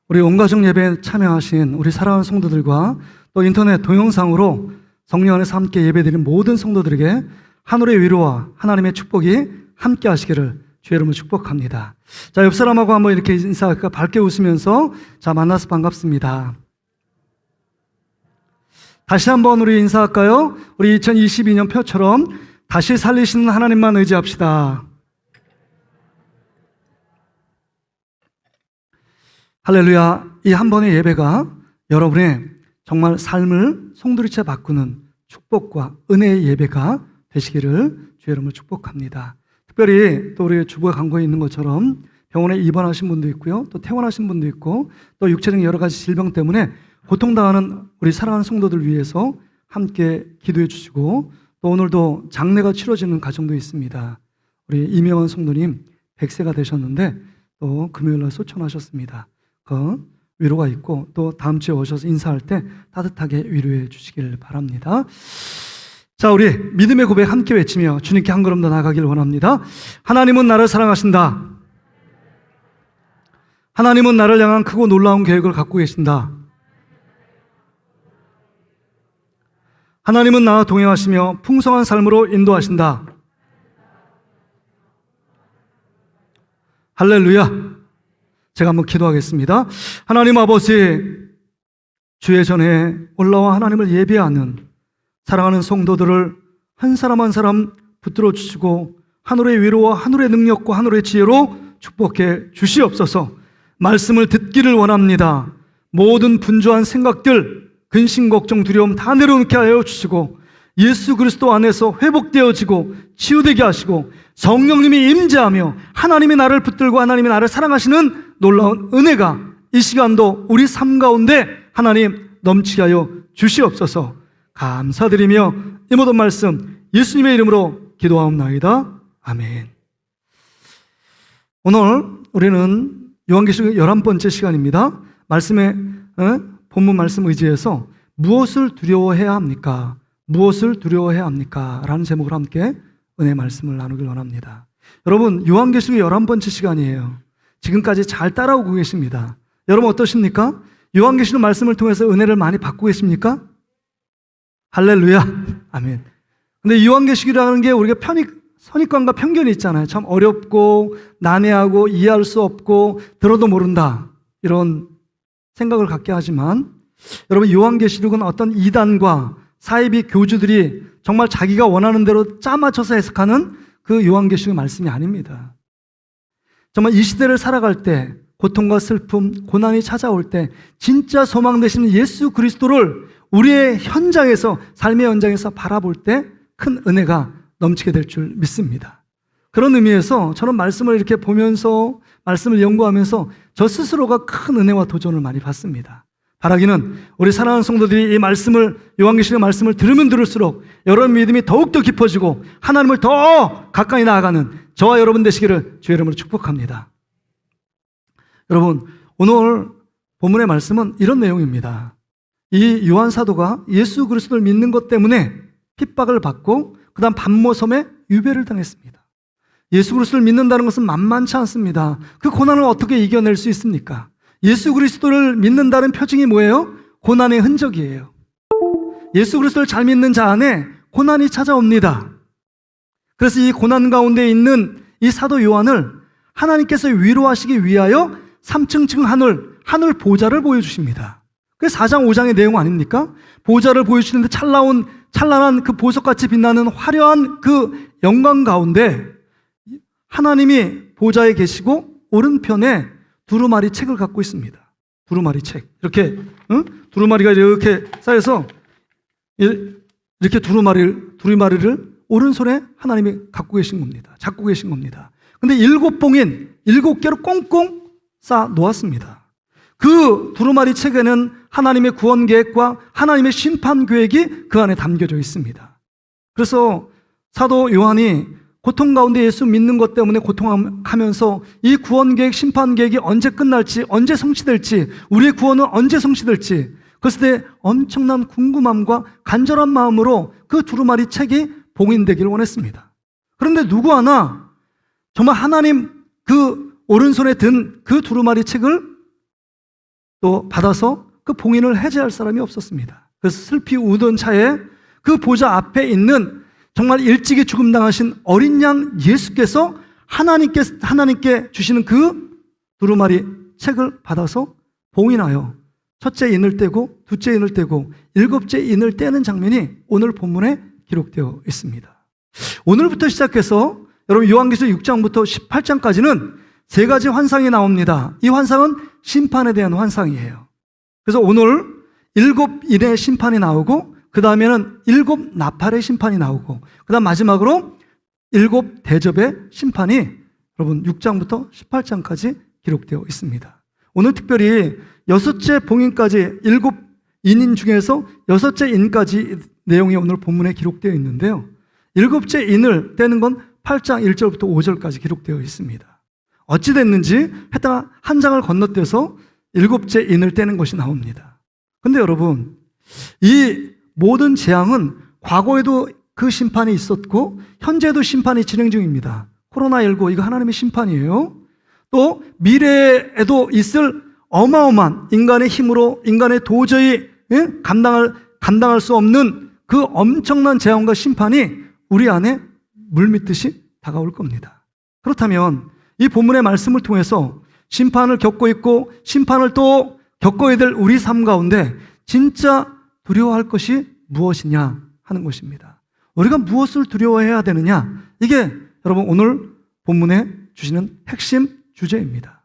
우리 온가족 예배에 참여하신 우리 사랑하는 성도들과 또 인터넷 동영상으로 성령 안에서 함께 예배드리는 모든 성도들에게 하늘의 위로와 하나님의 축복이 함께 하시기를 주의 이름으로 축복합니다. 자, 옆 사람하고 한번 이렇게 인사할까? 밝게 웃으면서 자, 만나서 반갑습니다. 다시 한번 우리 인사할까요? 우리 2022년 표처럼 다시 살리시는 하나님만 의지합시다. 할렐루야. 이 한 번의 예배가 여러분의 정말 삶을 송두리째 바꾸는 축복과 은혜의 예배가 되시기를 주의 이름으로 축복합니다. 특별히 또 우리 주보에 간거에 있는 것처럼 병원에 입원하신 분도 있고요, 또 퇴원하신 분도 있고, 또 육체적인 여러 가지 질병 때문에 고통당하는 우리 사랑하는 성도들 위해서 함께 기도해 주시고, 또 오늘도 장례가 치러지는 가정도 있습니다. 우리 이명원 성도님 100세가 되셨는데 또 금요일날 소천하셨습니다. 그 위로가 있고, 또 다음 주에 오셔서 인사할 때 따뜻하게 위로해 주시길 바랍니다. 자, 우리 믿음의 고백 함께 외치며 주님께 한 걸음 더 나아가길 원합니다. 하나님은 나를 사랑하신다. 하나님은 나를 향한 크고 놀라운 계획을 갖고 계신다. 하나님은 나와 동행하시며 풍성한 삶으로 인도하신다. 할렐루야. 제가 한번 기도하겠습니다. 하나님 아버지, 주의 전에 올라와 하나님을 예배하는 사랑하는 성도들을 한 사람 한 사람 붙들어 주시고 하늘의 위로와 하늘의 능력과 하늘의 지혜로 축복해 주시옵소서. 말씀을 듣기를 원합니다. 모든 분주한 생각들, 근심, 걱정, 두려움 다 내려놓게 하여 주시고 예수 그리스도 안에서 회복되어지고 치유되게 하시고 성령님이 임재하며 하나님이 나를 붙들고 하나님이 나를 사랑하시는 놀라운 은혜가 이 시간도 우리 삶 가운데 하나님 넘치게 하여 주시옵소서. 감사드리며 이 모든 말씀 예수님의 이름으로 기도하옵나이다. 아멘. 오늘 우리는 요한계시록 11번째 시간입니다. 말씀의 본문 말씀 의지해서 무엇을 두려워해야 합니까? 무엇을 두려워해야 합니까? 라는 제목으로 함께 은혜의 말씀을 나누길 원합니다. 여러분, 요한계시록 11번째 시간이에요. 지금까지 잘 따라오고 계십니다. 여러분 어떠십니까? 요한계시록 말씀을 통해서 은혜를 많이 받고 계십니까? 할렐루야. 아멘. 근데 요한계시록이라는 게 우리가 선입관과 편견이 있잖아요. 참 어렵고 난해하고 이해할 수 없고 들어도 모른다, 이런 생각을 갖게 하지만, 여러분 요한계시록은 어떤 이단과 사이비 교주들이 정말 자기가 원하는 대로 짜맞춰서 해석하는 그 요한계시록 말씀이 아닙니다. 정말 이 시대를 살아갈 때 고통과 슬픔, 고난이 찾아올 때 진짜 소망 되시는 예수 그리스도를 우리의 현장에서, 삶의 현장에서 바라볼 때 큰 은혜가 넘치게 될 줄 믿습니다. 그런 의미에서 저는 말씀을 이렇게 보면서 말씀을 연구하면서 저 스스로가 큰 은혜와 도전을 많이 받습니다. 바라기는 우리 사랑하는 성도들이 이 말씀을, 요한계시록의 말씀을 들으면 들을수록 여러분 믿음이 더욱더 깊어지고 하나님을 더 가까이 나아가는 저와 여러분 되시기를 주의 이름으로 축복합니다. 여러분, 오늘 본문의 말씀은 이런 내용입니다. 이 요한 사도가 예수 그리스도를 믿는 것 때문에 핍박을 받고 그 다음 반모섬에 유배를 당했습니다. 예수 그리스도를 믿는다는 것은 만만치 않습니다. 그 고난을 어떻게 이겨낼 수 있습니까? 예수 그리스도를 믿는다는 표징이 뭐예요? 고난의 흔적이에요. 예수 그리스도를 잘 믿는 자 안에 고난이 찾아옵니다. 그래서 이 고난 가운데 있는 이 사도 요한을 하나님께서 위로하시기 위하여 3층 하늘 보좌를 보여주십니다. 그게 4장 5장의 내용 아닙니까? 보좌를 보여주시는데 찬란한 그 보석같이 빛나는 화려한 그 영광 가운데 하나님이 보좌에 계시고 오른편에 두루마리 책을 갖고 있습니다. 두루마리 책. 이렇게, 두루마리가 이렇게 쌓여서 이렇게 두루마리를 오른손에 하나님이 갖고 계신 겁니다. 잡고 계신 겁니다. 근데 7봉인 7개로 꽁꽁 쌓아 놓았습니다. 그 두루마리 책에는 하나님의 구원 계획과 하나님의 심판 계획이 그 안에 담겨져 있습니다. 그래서 사도 요한이 고통 가운데 예수 믿는 것 때문에 고통하면서 이 구원 계획, 심판 계획이 언제 끝날지, 언제 성취될지, 우리의 구원은 언제 성취될지, 그것에 대해 엄청난 궁금함과 간절한 마음으로 그 두루마리 책이 봉인되기를 원했습니다. 그런데 누구 하나 정말 하나님 그 오른손에 든 그 두루마리 책을 또 받아서 그 봉인을 해제할 사람이 없었습니다. 그래서 슬피 우던 차에 그 보좌 앞에 있는 정말 일찍이 죽음당하신 어린 양 예수께서 하나님께 주시는 그 두루마리 책을 받아서 봉인하여 첫째 인을 떼고 둘째 인을 떼고 일곱째 인을 떼는 장면이 오늘 본문에 기록되어 있습니다. 오늘부터 시작해서 여러분 요한계시록 6장부터 18장까지는 세 가지 환상이 나옵니다. 이 환상은 심판에 대한 환상이에요. 그래서 오늘 7인의 심판이 나오고 그 다음에는 7 나팔의 심판이 나오고 그 다음 마지막으로 7 대접의 심판이 여러분 6장부터 18장까지 기록되어 있습니다. 오늘 특별히 6째 봉인까지 7인인 중에서 6째 인까지 내용이 오늘 본문에 기록되어 있는데요. 7째 인을 떼는 건 8장 1절부터 5절까지 기록되어 있습니다. 어찌 됐는지 하여튼 한 장을 건너뛰어서 7째 인을 떼는 것이 나옵니다. 근데 여러분, 이 모든 재앙은 과거에도 그 심판이 있었고 현재도 심판이 진행 중입니다. 코로나19 이거 하나님의 심판이에요. 또 미래에도 있을 어마어마한 인간의 힘으로 인간의 도저히 감당할 수 없는 그 엄청난 재앙과 심판이 우리 안에 물밀듯이 다가올 겁니다. 그렇다면 이 본문의 말씀을 통해서 심판을 겪고 있고 심판을 또 겪어야 될 우리 삶 가운데 진짜 두려워할 것이 무엇이냐 하는 것입니다. 우리가 무엇을 두려워해야 되느냐? 이게 여러분 오늘 본문에 주시는 핵심 주제입니다.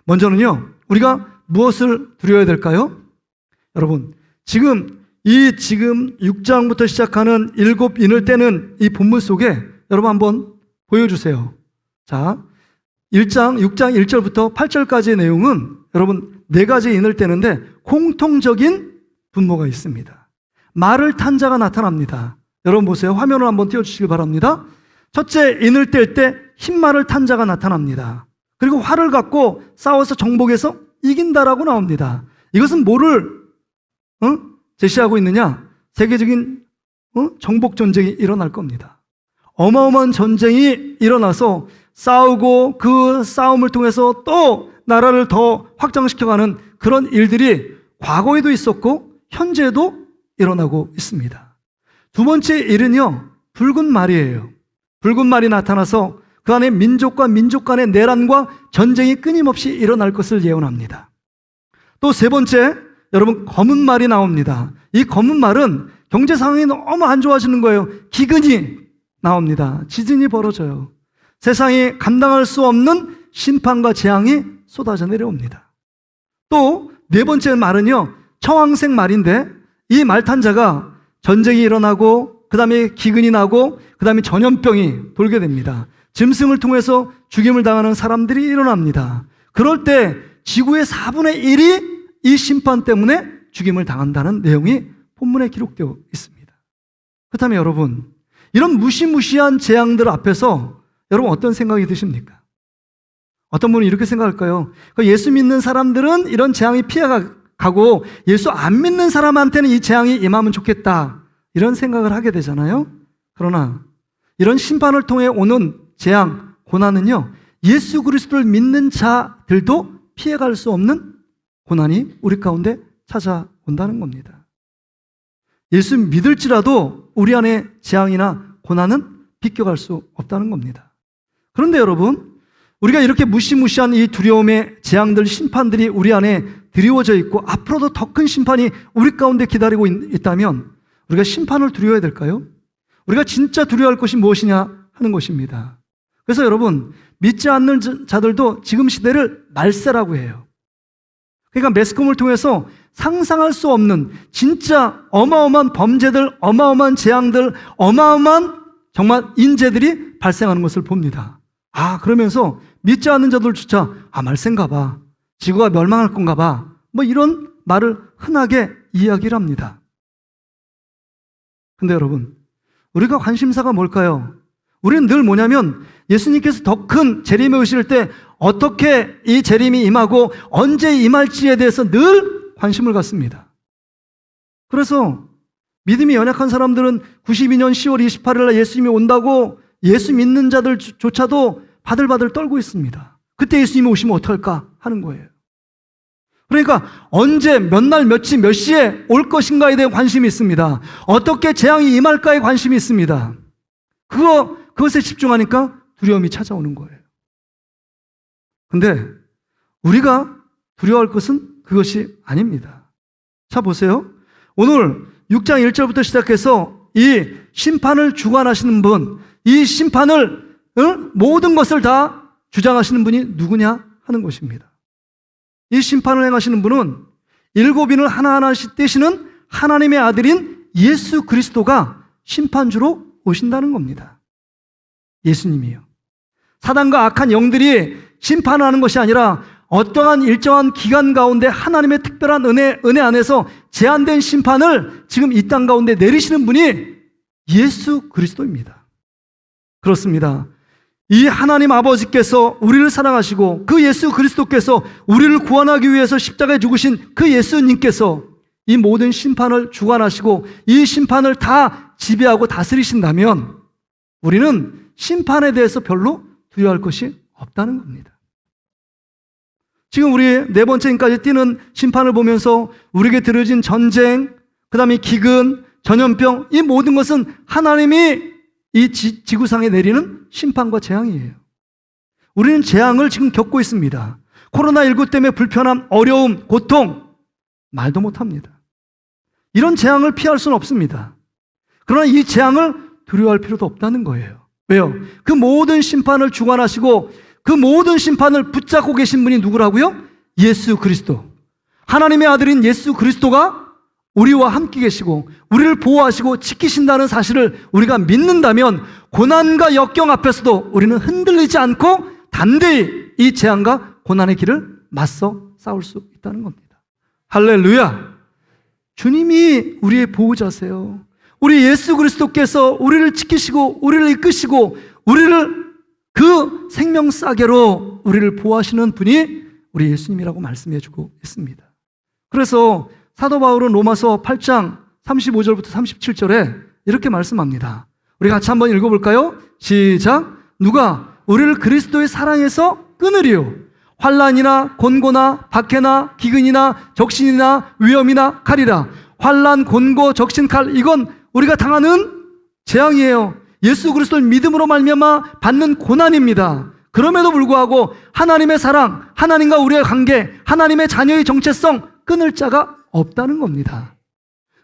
먼저는요, 우리가 무엇을 두려워해야 될까요? 여러분, 지금 6장부터 시작하는 7인을 떼는 이 본문 속에 여러분 한번 보여주세요. 자, 6장 1절부터 8절까지의 내용은 여러분 4가지 인을 떼는데 공통적인 분모가 있습니다. 말을 탄 자가 나타납니다. 여러분 보세요. 화면을 한번 띄워주시기 바랍니다. 첫째 인을 뗄 때 흰말을 탄 자가 나타납니다. 그리고 활을 갖고 싸워서 정복해서 이긴다라고 나옵니다. 이것은 뭐를 제시하고 있느냐? 세계적인 정복 전쟁이 일어날 겁니다. 어마어마한 전쟁이 일어나서 싸우고 그 싸움을 통해서 또 나라를 더 확장시켜가는 그런 일들이 과거에도 있었고 현재도 일어나고 있습니다. 두 번째 일은요, 붉은 말이에요. 붉은 말이 나타나서 그 안에 민족과 민족 간의 내란과 전쟁이 끊임없이 일어날 것을 예언합니다. 또 세 번째, 여러분 검은 말이 나옵니다. 이 검은 말은 경제 상황이 너무 안 좋아지는 거예요. 기근이 나옵니다. 지진이 벌어져요. 세상이 감당할 수 없는 심판과 재앙이 쏟아져 내려옵니다. 또 네 번째 말은요, 청황색 말인데 이 말 탄 자가 전쟁이 일어나고 그 다음에 기근이 나고 그 다음에 전염병이 돌게 됩니다. 짐승을 통해서 죽임을 당하는 사람들이 일어납니다. 그럴 때 지구의 4분의 1이 이 심판 때문에 죽임을 당한다는 내용이 본문에 기록되어 있습니다. 그렇다면 여러분, 이런 무시무시한 재앙들 앞에서 여러분 어떤 생각이 드십니까? 어떤 분은 이렇게 생각할까요? 예수 믿는 사람들은 이런 재앙이 피해가고 예수 안 믿는 사람한테는 이 재앙이 임하면 좋겠다, 이런 생각을 하게 되잖아요. 그러나 이런 심판을 통해 오는 재앙, 고난은요, 예수 그리스도를 믿는 자들도 피해갈 수 없는 고난이 우리 가운데 찾아온다는 겁니다. 예수 믿을지라도 우리 안에 재앙이나 고난은 비껴갈 수 없다는 겁니다. 그런데 여러분, 우리가 이렇게 무시무시한 이 두려움의 재앙들, 심판들이 우리 안에 드리워져 있고 앞으로도 더 큰 심판이 우리 가운데 기다리고 있다면 우리가 심판을 두려워해야 될까요? 우리가 진짜 두려워할 것이 무엇이냐 하는 것입니다. 그래서 여러분, 믿지 않는 자들도 지금 시대를 말세라고 해요. 그러니까 매스컴을 통해서 상상할 수 없는 진짜 어마어마한 범죄들, 어마어마한 재앙들, 어마어마한 정말 인재들이 발생하는 것을 봅니다. 그러면서 믿지 않는 자들조차 말세인가 봐, 지구가 멸망할 건가 봐, 뭐 이런 말을 흔하게 이야기를 합니다. 근데 여러분, 우리가 관심사가 뭘까요? 우리는 늘 뭐냐면 예수님께서 더 큰 재림이 오실 때 어떻게 이 재림이 임하고 언제 임할지에 대해서 늘 관심을 갖습니다. 그래서 믿음이 연약한 사람들은 92년 10월 28일 날 예수님이 온다고 예수 믿는 자들조차도 바들바들 떨고 있습니다. 그때 예수님이 오시면 어떡할까 하는 거예요. 그러니까 언제, 몇 날, 며칠, 몇 시에 올 것인가에 대해 관심이 있습니다. 어떻게 재앙이 임할까에 관심이 있습니다. 그것에 집중하니까 두려움이 찾아오는 거예요. 근데 우리가 두려워할 것은 그것이 아닙니다. 자, 보세요. 오늘 6장 1절부터 시작해서 이 심판을 주관하시는 분, 이 심판을, 모든 것을 다 주장하시는 분이 누구냐 하는 것입니다. 이 심판을 행하시는 분은 7인을 하나하나씩 떼시는 하나님의 아들인 예수 그리스도가 심판주로 오신다는 겁니다. 예수님이요. 사단과 악한 영들이 심판을 하는 것이 아니라 어떠한 일정한 기간 가운데 하나님의 특별한 은혜 안에서 제한된 심판을 지금 이 땅 가운데 내리시는 분이 예수 그리스도입니다. 그렇습니다. 이 하나님 아버지께서 우리를 사랑하시고 그 예수 그리스도께서 우리를 구원하기 위해서 십자가에 죽으신 그 예수님께서 이 모든 심판을 주관하시고 이 심판을 다 지배하고 다스리신다면 우리는 심판에 대해서 별로 두려워할 것이 없다는 겁니다. 지금 우리 4번째까지 띄는 심판을 보면서 우리에게 들어진 전쟁, 그 다음에 기근, 전염병, 이 모든 것은 하나님이 이 지구상에 내리는 심판과 재앙이에요. 우리는 재앙을 지금 겪고 있습니다. 코로나19 때문에 불편함, 어려움, 고통, 말도 못합니다. 이런 재앙을 피할 수는 없습니다. 그러나 이 재앙을 두려워할 필요도 없다는 거예요. 왜요? 그 모든 심판을 주관하시고 그 모든 심판을 붙잡고 계신 분이 누구라고요? 예수 그리스도. 하나님의 아들인 예수 그리스도가 우리와 함께 계시고 우리를 보호하시고 지키신다는 사실을 우리가 믿는다면 고난과 역경 앞에서도 우리는 흔들리지 않고 담대히 이 재앙과 고난의 길을 맞서 싸울 수 있다는 겁니다. 할렐루야! 주님이 우리의 보호자세요. 우리 예수 그리스도께서 우리를 지키시고 우리를 이끄시고 우리를 그 생명싸개로 우리를 보호하시는 분이 우리 예수님이라고 말씀해 주고 있습니다. 그래서 사도 바울은 로마서 8장 35절부터 37절에 이렇게 말씀합니다. 우리 같이 한번 읽어볼까요? 시작! 누가 우리를 그리스도의 사랑에서 끊으리요? 환난이나 곤고나 박해나 기근이나 적신이나 위험이나 칼이라. 환난, 곤고, 적신, 칼, 이건 우리가 당하는 재앙이에요. 예수 그리스도를 믿음으로 말미암아 받는 고난입니다. 그럼에도 불구하고 하나님의 사랑, 하나님과 우리의 관계, 하나님의 자녀의 정체성 끊을 자가 없다는 겁니다.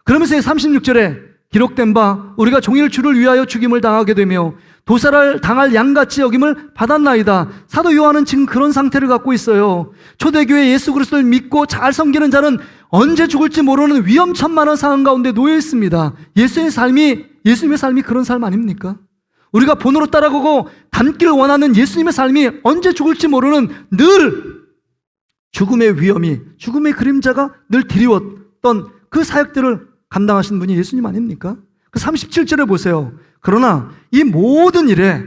그러면서 36절에 기록된 바 우리가 종일 주를 위하여 죽임을 당하게 되며 도살을 당할 양같이 여김을 받았나이다. 사도 요한은 지금 그런 상태를 갖고 있어요. 초대교회 예수 그리스도를 믿고 잘 섬기는 자는 언제 죽을지 모르는 위험천만한 상황 가운데 놓여 있습니다. 예수님의 삶이 그런 삶 아닙니까? 우리가 본으로 따라가고 닮기를 원하는 예수님의 삶이 언제 죽을지 모르는 늘 죽음의 위험이, 죽음의 그림자가 늘 드리웠던 그 사역들을 감당하신 분이 예수님 아닙니까? 그 37절에 보세요. 그러나 이 모든 일에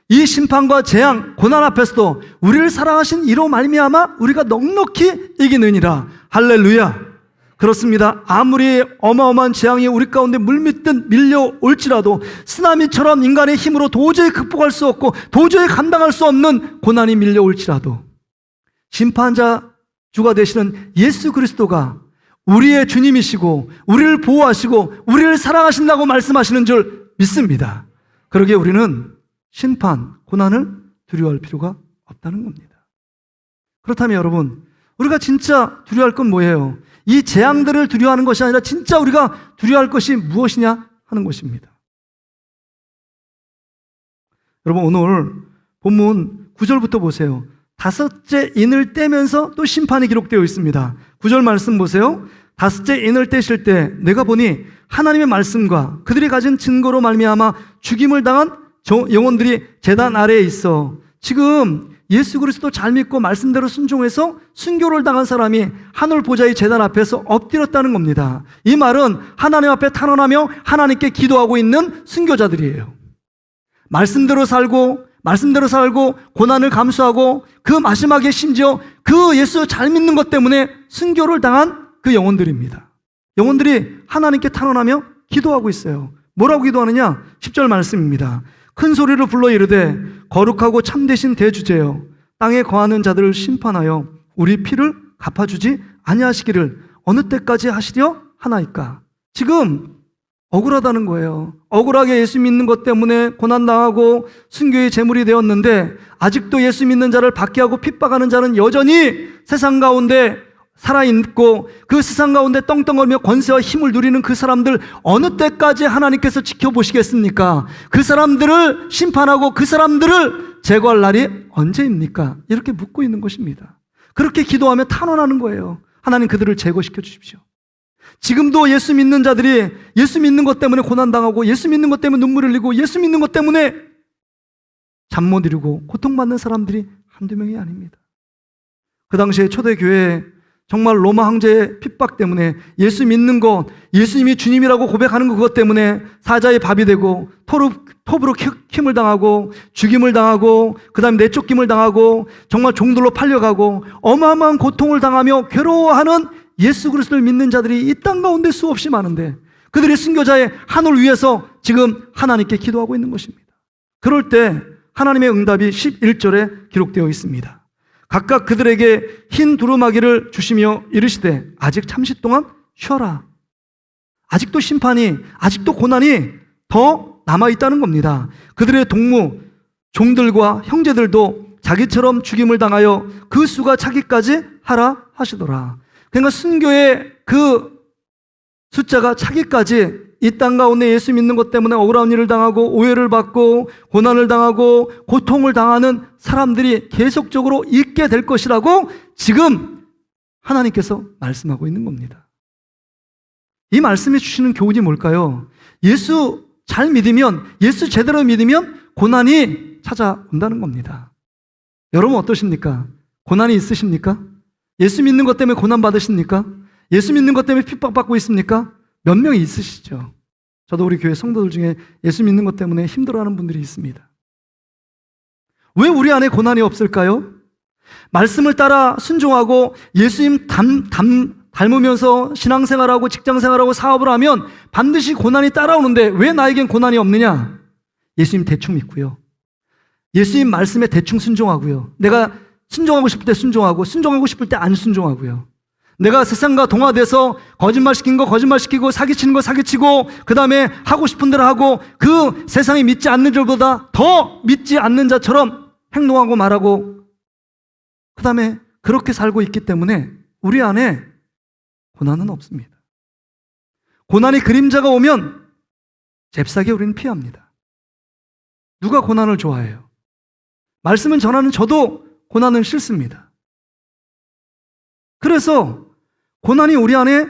이 심판과 재앙, 고난 앞에서도 우리를 사랑하신 이로 말미암아 우리가 넉넉히 이기느니라. 할렐루야. 그렇습니다. 아무리 어마어마한 재앙이 우리 가운데 물밀듯 밀려올지라도 쓰나미처럼 인간의 힘으로 도저히 극복할 수 없고 도저히 감당할 수 없는 고난이 밀려올지라도 심판자 주가 되시는 예수 그리스도가 우리의 주님이시고 우리를 보호하시고 우리를 사랑하신다고 말씀하시는 줄 믿습니다. 그러기에 우리는 심판, 고난을 두려워할 필요가 없다는 겁니다. 그렇다면 여러분, 우리가 진짜 두려워할 건 뭐예요? 이 재앙들을 두려워하는 것이 아니라 진짜 우리가 두려워할 것이 무엇이냐 하는 것입니다. 여러분, 오늘 본문 9절부터 보세요. 5째 인을 떼면서 또 심판이 기록되어 있습니다. 9절 말씀 보세요. 5째 인을 떼실 때 내가 보니 하나님의 말씀과 그들이 가진 증거로 말미암아 죽임을 당한 영혼들이 제단 아래에 있어. 지금 예수 그리스도 잘 믿고 말씀대로 순종해서 순교를 당한 사람이 하늘 보좌의 제단 앞에서 엎드렸다는 겁니다. 이 말은 하나님 앞에 탄원하며 하나님께 기도하고 있는 순교자들이에요. 말씀대로 살고 고난을 감수하고 그 마지막에 심지어 그 예수 잘 믿는 것 때문에 순교를 당한 그 영혼들입니다. 영혼들이 하나님께 탄원하며 기도하고 있어요. 뭐라고 기도하느냐? 10절 말씀입니다. 큰 소리로 불러 이르되 거룩하고 참되신 대주제여 땅에 거하는 자들을 심판하여 우리 피를 갚아주지 아니하시기를 어느 때까지 하시려 하나이까? 지금 억울하다는 거예요. 억울하게 예수 믿는 것 때문에 고난당하고 순교의 제물이 되었는데 아직도 예수 믿는 자를 박해하고 핍박하는 자는 여전히 세상 가운데 살아있고 그 세상 가운데 떵떵거리며 권세와 힘을 누리는 그 사람들 어느 때까지 하나님께서 지켜보시겠습니까? 그 사람들을 심판하고 그 사람들을 제거할 날이 언제입니까? 이렇게 묻고 있는 것입니다. 그렇게 기도하며 탄원하는 거예요. 하나님 그들을 제거시켜 주십시오. 지금도 예수 믿는 자들이 예수 믿는 것 때문에 고난당하고 예수 믿는 것 때문에 눈물 흘리고 예수 믿는 것 때문에 잠 못 이루고 고통받는 사람들이 한두 명이 아닙니다. 그 당시에 초대교회에 정말 로마 황제의 핍박 때문에 예수 믿는 것, 예수님이 주님이라고 고백하는 그것 때문에 사자의 밥이 되고 톱으로 킴을 당하고 죽임을 당하고 그 다음에 내쫓김을 당하고 정말 종들로 팔려가고 어마어마한 고통을 당하며 괴로워하는 예수 그리스도를 믿는 자들이 이 땅 가운데 수없이 많은데 그들이 순교자의 한을 위해서 지금 하나님께 기도하고 있는 것입니다. 그럴 때 하나님의 응답이 11절에 기록되어 있습니다. 각각 그들에게 흰 두루마기를 주시며 이르시되 아직 잠시 동안 쉬어라. 아직도 심판이, 아직도 고난이 더 남아있다는 겁니다. 그들의 동무, 종들과 형제들도 자기처럼 죽임을 당하여 그 수가 차기까지 하라 하시더라. 그러니까 순교의 그 숫자가 차기까지 이 땅 가운데 예수 믿는 것 때문에 억울한 일을 당하고 오해를 받고 고난을 당하고 고통을 당하는 사람들이 계속적으로 있게 될 것이라고 지금 하나님께서 말씀하고 있는 겁니다. 이 말씀이 주시는 교훈이 뭘까요? 예수 잘 믿으면, 예수 제대로 믿으면 고난이 찾아온다는 겁니다. 여러분 어떠십니까? 고난이 있으십니까? 예수 믿는 것 때문에 고난 받으십니까? 예수 믿는 것 때문에 핍박받고 있습니까? 몇 명이 있으시죠. 저도 우리 교회 성도들 중에 예수 믿는 것 때문에 힘들어하는 분들이 있습니다. 왜 우리 안에 고난이 없을까요? 말씀을 따라 순종하고 예수님 닮으면서 신앙생활하고 직장생활하고 사업을 하면 반드시 고난이 따라오는데 왜 나에겐 고난이 없느냐? 예수님 대충 믿고요. 예수님 말씀에 대충 순종하고요. 내가 순종하고 싶을 때 순종하고 순종하고 싶을 때 안 순종하고요. 내가 세상과 동화돼서 거짓말 시킨 거 거짓말 시키고 사기치는 거 사기치고 그 다음에 하고 싶은 대로 하고 그 세상이 믿지 않는 자보다 더 믿지 않는 자처럼 행동하고 말하고 그 다음에 그렇게 살고 있기 때문에 우리 안에 고난은 없습니다. 고난이 그림자가 오면 잽싸게 우리는 피합니다. 누가 고난을 좋아해요? 말씀을 전하는 저도 고난은 싫습니다. 그래서 고난이 우리 안에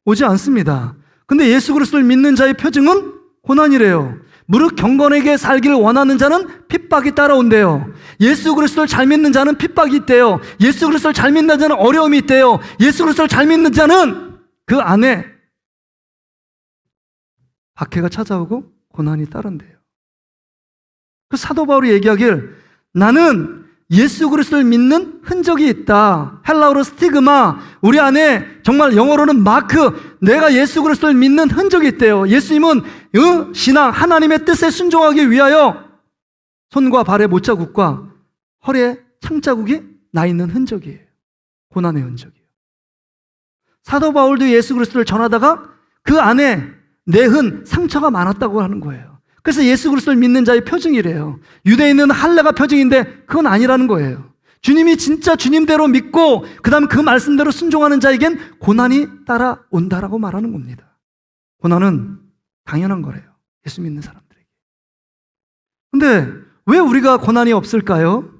오지 않습니다. 근데 예수 그리스도를 믿는 자의 표징은 고난이래요. 무릇 경건하게 살기를 원하는 자는 핍박이 따라온대요. 예수 그리스도를 잘 믿는 자는 핍박이 있대요. 예수 그리스도를 잘 믿는 자는 어려움이 있대요. 예수 그리스도를 잘 믿는 자는 그 안에 박해가 찾아오고 고난이 따른대요. 그 사도 바울이 얘기하길 나는 예수 그리스도를 믿는 흔적이 있다. 헬라어로 스티그마, 우리 안에 정말 영어로는 마크, 내가 예수 그리스도를 믿는 흔적이 있대요. 예수님은 신앙, 하나님의 뜻에 순종하기 위하여 손과 발의 못자국과 허리에 창자국이 나 있는 흔적이에요. 고난의 흔적이에요. 사도 바울도 예수 그리스도를 전하다가 그 안에 내흔 상처가 많았다고 하는 거예요. 그래서 예수 그리스도를 믿는 자의 표징이래요. 유대인은 할례가 표징인데 그건 아니라는 거예요. 주님이 진짜 주님대로 믿고 그 다음 그 말씀대로 순종하는 자에겐 고난이 따라온다라고 말하는 겁니다. 고난은 당연한 거래요. 예수 믿는 사람들에게. 근데 왜 우리가 고난이 없을까요?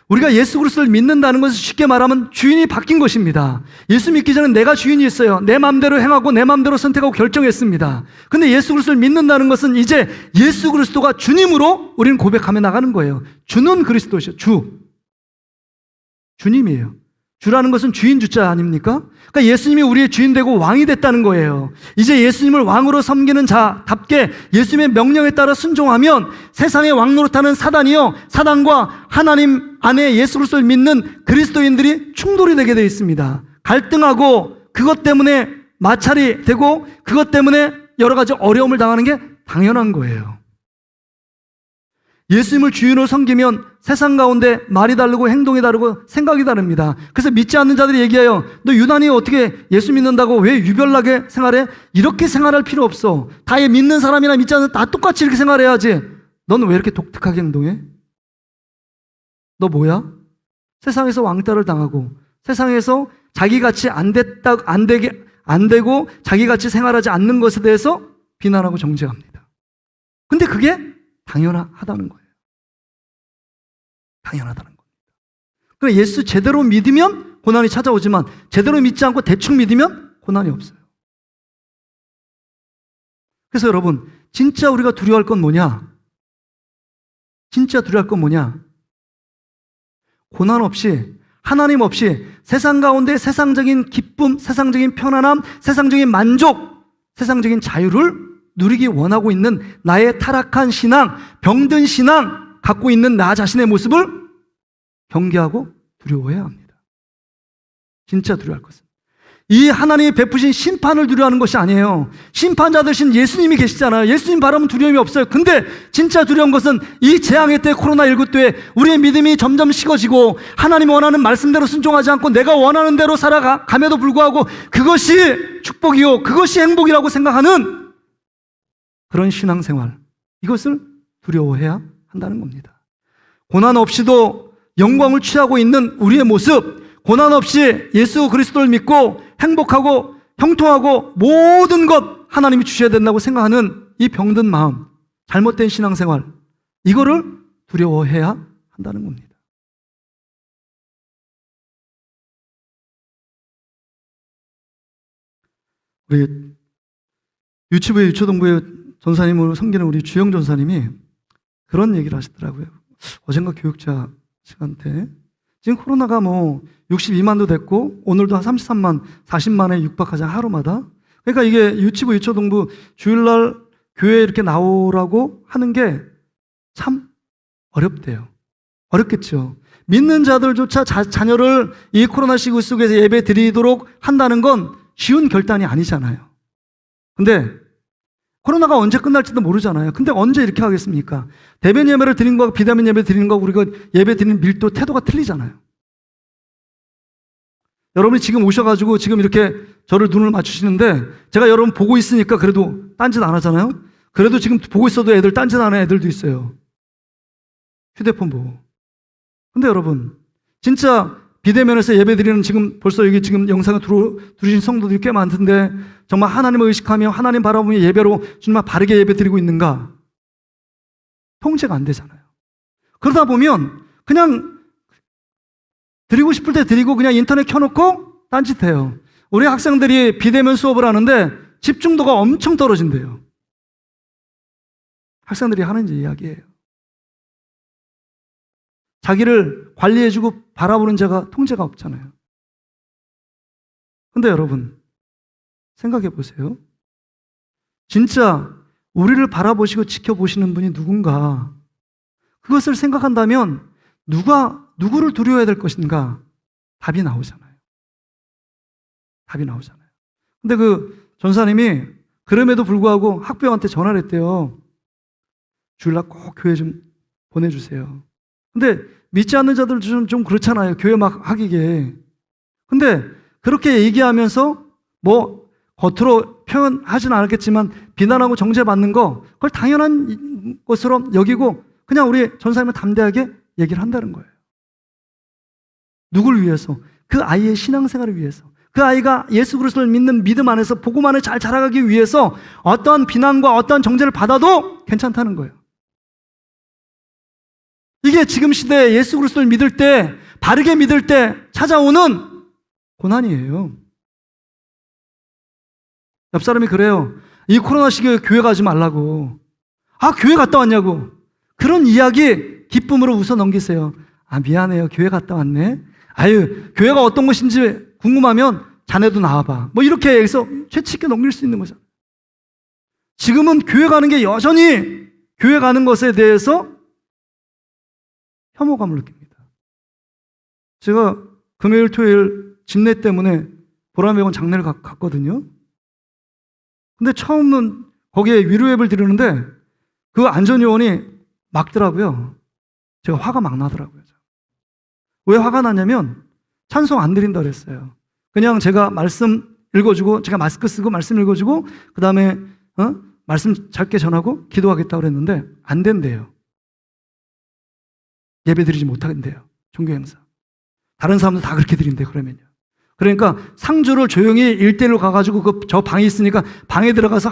우리가 예수 그리스도를 믿는다는 것은 쉽게 말하면 주인이 바뀐 것입니다. 예수 믿기 전에 내가 주인이 있어요. 내 마음대로 행하고 내 마음대로 선택하고 결정했습니다. 근데 예수 그리스도를 믿는다는 것은 이제 예수 그리스도가 주님으로 우리는 고백하며 나가는 거예요. 주는 그리스도죠. 주님이에요. 주라는 것은 주인 주자 아닙니까? 그러니까 예수님이 우리의 주인 되고 왕이 됐다는 거예요. 이제 예수님을 왕으로 섬기는 자답게 예수님의 명령에 따라 순종하면 세상의 왕 노릇하는 사단이요, 사단과 하나님 안에 예수 그리스도를 믿는 그리스도인들이 충돌이 되게 되어 있습니다. 갈등하고 그것 때문에 마찰이 되고 그것 때문에 여러 가지 어려움을 당하는 게 당연한 거예요. 예수님을 주인으로 섬기면 세상 가운데 말이 다르고 행동이 다르고 생각이 다릅니다. 그래서 믿지 않는 자들이 얘기해요. 너 유난히 어떻게 예수 믿는다고 왜 유별나게 생활해? 이렇게 생활할 필요 없어. 다 믿는 사람이나 믿지 않는 사람 다 똑같이 이렇게 생활해야지. 너는 왜 이렇게 독특하게 행동해? 너 뭐야? 세상에서 왕따를 당하고 세상에서 자기같이 안 되고 자기같이 생활하지 않는 것에 대해서 비난하고 정죄합니다. 근데 그게 당연하다는 거예요. 당연하다는 겁니다. 그러니까 예수 제대로 믿으면 고난이 찾아오지만 제대로 믿지 않고 대충 믿으면 고난이 없어요. 그래서 여러분, 진짜 우리가 두려워할 건 뭐냐? 진짜 두려워할 건 뭐냐? 고난 없이, 하나님 없이 세상 가운데 세상적인 기쁨, 세상적인 편안함, 세상적인 만족, 세상적인 자유를 누리기 원하고 있는 나의 타락한 신앙, 병든 신앙 갖고 있는 나 자신의 모습을 경계하고 두려워해야 합니다. 진짜 두려워할 것은 이 하나님이 베푸신 심판을 두려워하는 것이 아니에요. 심판자 되신 예수님이 계시잖아요. 예수님 바라보면 두려움이 없어요. 근데 진짜 두려운 것은 이 재앙의 때, 코로나19 때 우리의 믿음이 점점 식어지고 하나님이 원하는 말씀대로 순종하지 않고 내가 원하는 대로 살아감에도 불구하고 그것이 축복이요, 그것이 행복이라고 생각하는 그런 신앙생활, 이것을 두려워해야 한다는 겁니다. 고난 없이도 영광을 취하고 있는 우리의 모습, 고난 없이 예수 그리스도를 믿고 행복하고 형통하고 모든 것 하나님이 주셔야 된다고 생각하는 이 병든 마음, 잘못된 신앙생활, 이거를 두려워해야 한다는 겁니다. 우리 유치부의 유초동부의 전사님으로 섬기는 우리 주영 전사님이 그런 얘기를 하시더라고요. 어젠가 교육자 시간 때 지금 코로나가 62만도 됐고 오늘도 한 33만, 40만에 육박하자 하루마다. 그러니까 이게 유치부, 유초동부 주일날 교회에 이렇게 나오라고 하는 게 참 어렵대요. 어렵겠죠. 믿는 자들조차 자녀를 이 코로나 시국 속에서 예배 드리도록 한다는 건 쉬운 결단이 아니잖아요. 근데 코로나가 언제 끝날지도 모르잖아요. 근데 언제 이렇게 하겠습니까? 대면 예배를 드리는 거하고 비대면 예배 드리는 거하고 우리가 예배 드리는 밀도, 태도가 틀리잖아요. 여러분이 지금 오셔가지고 지금 이렇게 저를 눈을 맞추시는데 제가 여러분 보고 있으니까 그래도 딴짓 안 하잖아요. 그래도 지금 보고 있어도 애들 딴짓 안 하는 애들도 있어요. 휴대폰 보고. 근데 여러분 진짜 비대면에서 예배 드리는 지금 벌써 여기 지금 영상을 들으신 성도들이 꽤 많던데 정말 하나님을 의식하며 하나님 바라보며 예배로 정말 바르게 예배 드리고 있는가? 통제가 안 되잖아요. 그러다 보면 그냥 드리고 싶을 때 드리고 그냥 인터넷 켜놓고 딴짓해요. 우리 학생들이 비대면 수업을 하는데 집중도가 엄청 떨어진대요. 학생들이 하는 이야기예요. 자기를 관리해주고 바라보는 자가 통제가 없잖아요. 근데 여러분 생각해 보세요. 진짜 우리를 바라보시고 지켜보시는 분이 누군가, 그것을 생각한다면 누구를 두려워해야 될 것인가? 답이 나오잖아요. 답이 나오잖아요. 근데 그 전사님이 그럼에도 불구하고 학부형한테 전화를 했대요. 주일날 꼭 교회 좀 보내주세요. 근데 믿지 않는 자들 좀 그렇잖아요. 교회 막 하기게. 근데 그렇게 얘기하면서 겉으로 표현하지는 않았겠지만 비난하고 정죄받는 거, 그걸 당연한 것으로 여기고 그냥 우리 전사님은 담대하게 얘기를 한다는 거예요. 누굴 위해서? 그 아이의 신앙생활을 위해서. 그 아이가 예수 그리스도를 믿는 믿음 안에서 복음 안에 잘 자라가기 위해서 어떤 비난과 어떤 정죄를 받아도 괜찮다는 거예요. 이게 지금 시대에 예수 그리스도를 믿을 때, 바르게 믿을 때 찾아오는 고난이에요. 옆 사람이 그래요. 이 코로나 시기에 교회 가지 말라고. 교회 갔다 왔냐고. 그런 이야기 기쁨으로 웃어 넘기세요. 미안해요. 교회 갔다 왔네. 교회가 어떤 것인지 궁금하면 자네도 나와봐. 이렇게 해서 채찍게 넘길 수 있는 거죠. 지금은 교회 가는 게 여전히 교회 가는 것에 대해서 혐오감을 느낍니다. 제가 금요일, 토요일 집례 때문에 보라매원 장례를 갔거든요. 근데 처음은 거기에 위로예배를 드리는데 그 안전요원이 막더라고요. 제가 화가 막 나더라고요. 왜 화가 나냐면 찬송 안 드린다 그랬어요. 그냥 제가 말씀 읽어주고, 제가 마스크 쓰고 말씀 읽어주고, 그 다음에 말씀 짧게 전하고 기도하겠다고 그랬는데 안 된대요. 예배 드리지 못하겠대요. 종교 행사. 다른 사람들 다 그렇게 드린대요. 그러면요. 그러니까 상주를 조용히 1대1로 가가지고 저 방에 있으니까 방에 들어가서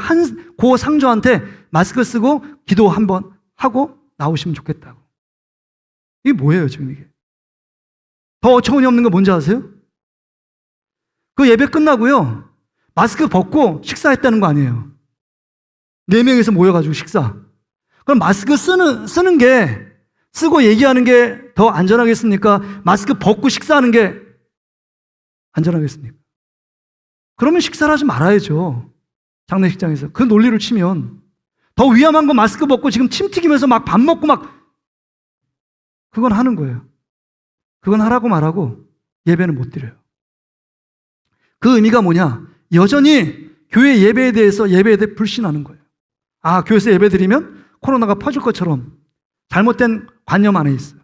그 상주한테 마스크 쓰고 기도 한번 하고 나오시면 좋겠다고. 이게 뭐예요, 지금 이게? 더 어처구니 없는 거 뭔지 아세요? 그 예배 끝나고요, 마스크 벗고 식사했다는 거 아니에요. 4명이서 모여가지고 식사. 그럼 마스크 쓰는 게, 쓰고 얘기하는 게 더 안전하겠습니까? 마스크 벗고 식사하는 게 안전하겠습니까? 그러면 식사를 하지 말아야죠. 장례식장에서. 그 논리를 치면. 더 위험한 건 마스크 벗고 지금 침 튀기면서 막 밥 먹고 막, 그건 하는 거예요. 그건 하라고 말하고 예배는 못 드려요. 그 의미가 뭐냐? 여전히 교회 예배에 대해 불신하는 거예요. 아, 교회에서 예배 드리면 코로나가 퍼질 것처럼 잘못된 관념 안에 있어요.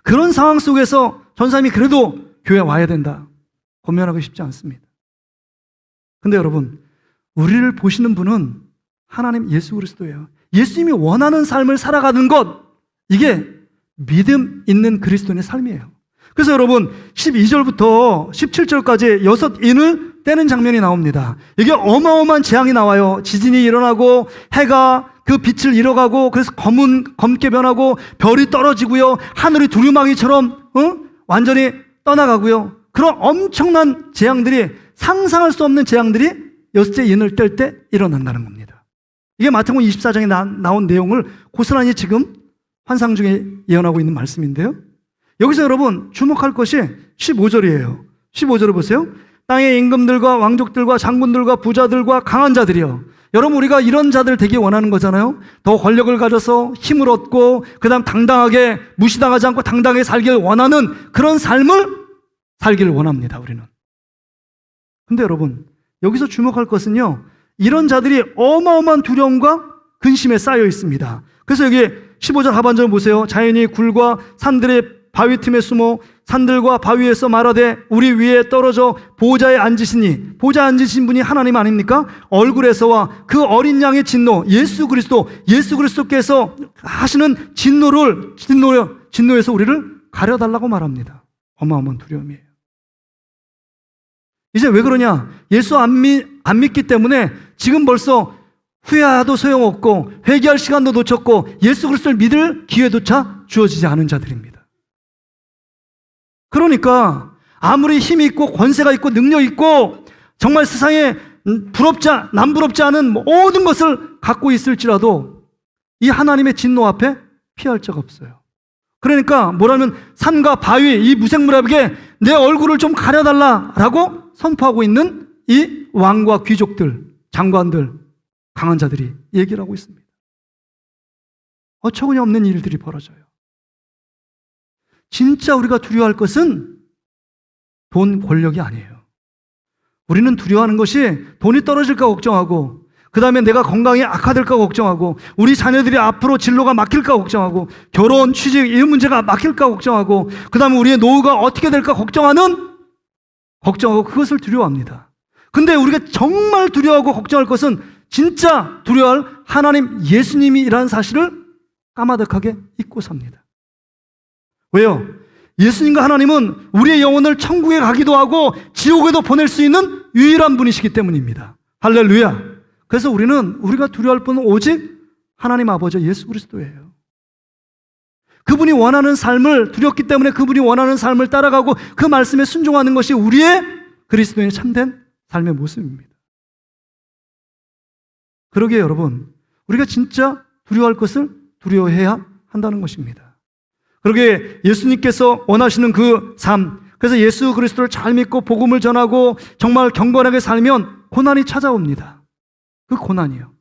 그런 상황 속에서 전사님이 그래도 교회에 와야 된다. 권면하기 쉽지 않습니다. 근데 여러분, 우리를 보시는 분은 하나님 예수 그리스도예요. 예수님이 원하는 삶을 살아가는 것, 이게 믿음 있는 그리스도인의 삶이에요. 그래서 여러분 12절부터 17절까지 6인을 떼는 장면이 나옵니다. 이게 어마어마한 재앙이 나와요. 지진이 일어나고 해가 그 빛을 잃어가고, 그래서 검게 변하고, 별이 떨어지고요, 하늘이 두루마기처럼 완전히 떠나가고요. 그런 엄청난 재앙들이, 상상할 수 없는 재앙들이 6째 인을 뗄 때 일어난다는 겁니다. 이게 마태복음 24장에 나온 내용을 고스란히 지금 환상 중에 예언하고 있는 말씀인데요. 여기서 여러분 주목할 것이 15절이에요. 15절을 보세요. 땅의 임금들과 왕족들과 장군들과 부자들과 강한 자들이요. 여러분, 우리가 이런 자들 되게 원하는 거잖아요. 더 권력을 가져서 힘을 얻고, 그 다음 당당하게, 무시당하지 않고 당당하게 살길 원하는 그런 삶을 살기를 원합니다, 우리는. 근데 여러분, 여기서 주목할 것은요, 이런 자들이 어마어마한 두려움과 근심에 쌓여 있습니다. 그래서 여기 15절 하반절 보세요. 자연이 굴과 산들의 바위 틈에 숨어 산들과 바위에서 말하되 우리 위에 떨어져 보좌에 앉으시니, 보좌에 앉으신 분이 하나님 아닙니까? 얼굴에서와 그 어린 양의 진노, 예수 그리스도께서 하시는 진노에서 우리를 가려달라고 말합니다. 어마어마한 두려움이에요. 이제 왜 그러냐? 예수 안 믿기 때문에 지금 벌써 후회해도 소용없고 회개할 시간도 놓쳤고 예수 그리스도를 믿을 기회조차 주어지지 않은 자들입니다. 그러니까 아무리 힘이 있고 권세가 있고 능력 있고 정말 세상에 남부럽지 않은 모든 것을 갖고 있을지라도 이 하나님의 진노 앞에 피할 자가 없어요. 그러니까 뭐라면 산과 바위, 이 무생물에게 내 얼굴을 좀 가려달라라고 선포하고 있는 이 왕과 귀족들, 장관들, 강한 자들이 얘기를 하고 있습니다. 어처구니 없는 일들이 벌어져요. 진짜 우리가 두려워할 것은 돈, 권력이 아니에요. 우리는 두려워하는 것이 돈이 떨어질까 걱정하고, 그 다음에 내가 건강이 악화될까 걱정하고, 우리 자녀들이 앞으로 진로가 막힐까 걱정하고, 결혼, 취직, 이 문제가 막힐까 걱정하고, 그 다음에 우리의 노후가 어떻게 될까 걱정하고 그것을 두려워합니다. 근데 우리가 정말 두려워하고 걱정할 것은 진짜 두려워할 하나님 예수님이라는 사실을 까마득하게 잊고 삽니다. 왜요? 예수님과 하나님은 우리의 영혼을 천국에 가기도 하고 지옥에도 보낼 수 있는 유일한 분이시기 때문입니다. 할렐루야. 그래서 우리가 두려워할 분은 오직 하나님 아버지 예수 그리스도예요. 그분이 원하는 삶을, 두렵기 때문에 그분이 원하는 삶을 따라가고 그 말씀에 순종하는 것이 우리의 그리스도인의 참된 삶의 모습입니다. 그러기에 여러분, 우리가 진짜 두려워할 것을 두려워해야 한다는 것입니다. 그러기에 예수님께서 원하시는 그 삶, 그래서 예수 그리스도를 잘 믿고 복음을 전하고 정말 경건하게 살면 고난이 찾아옵니다. 그 고난이요.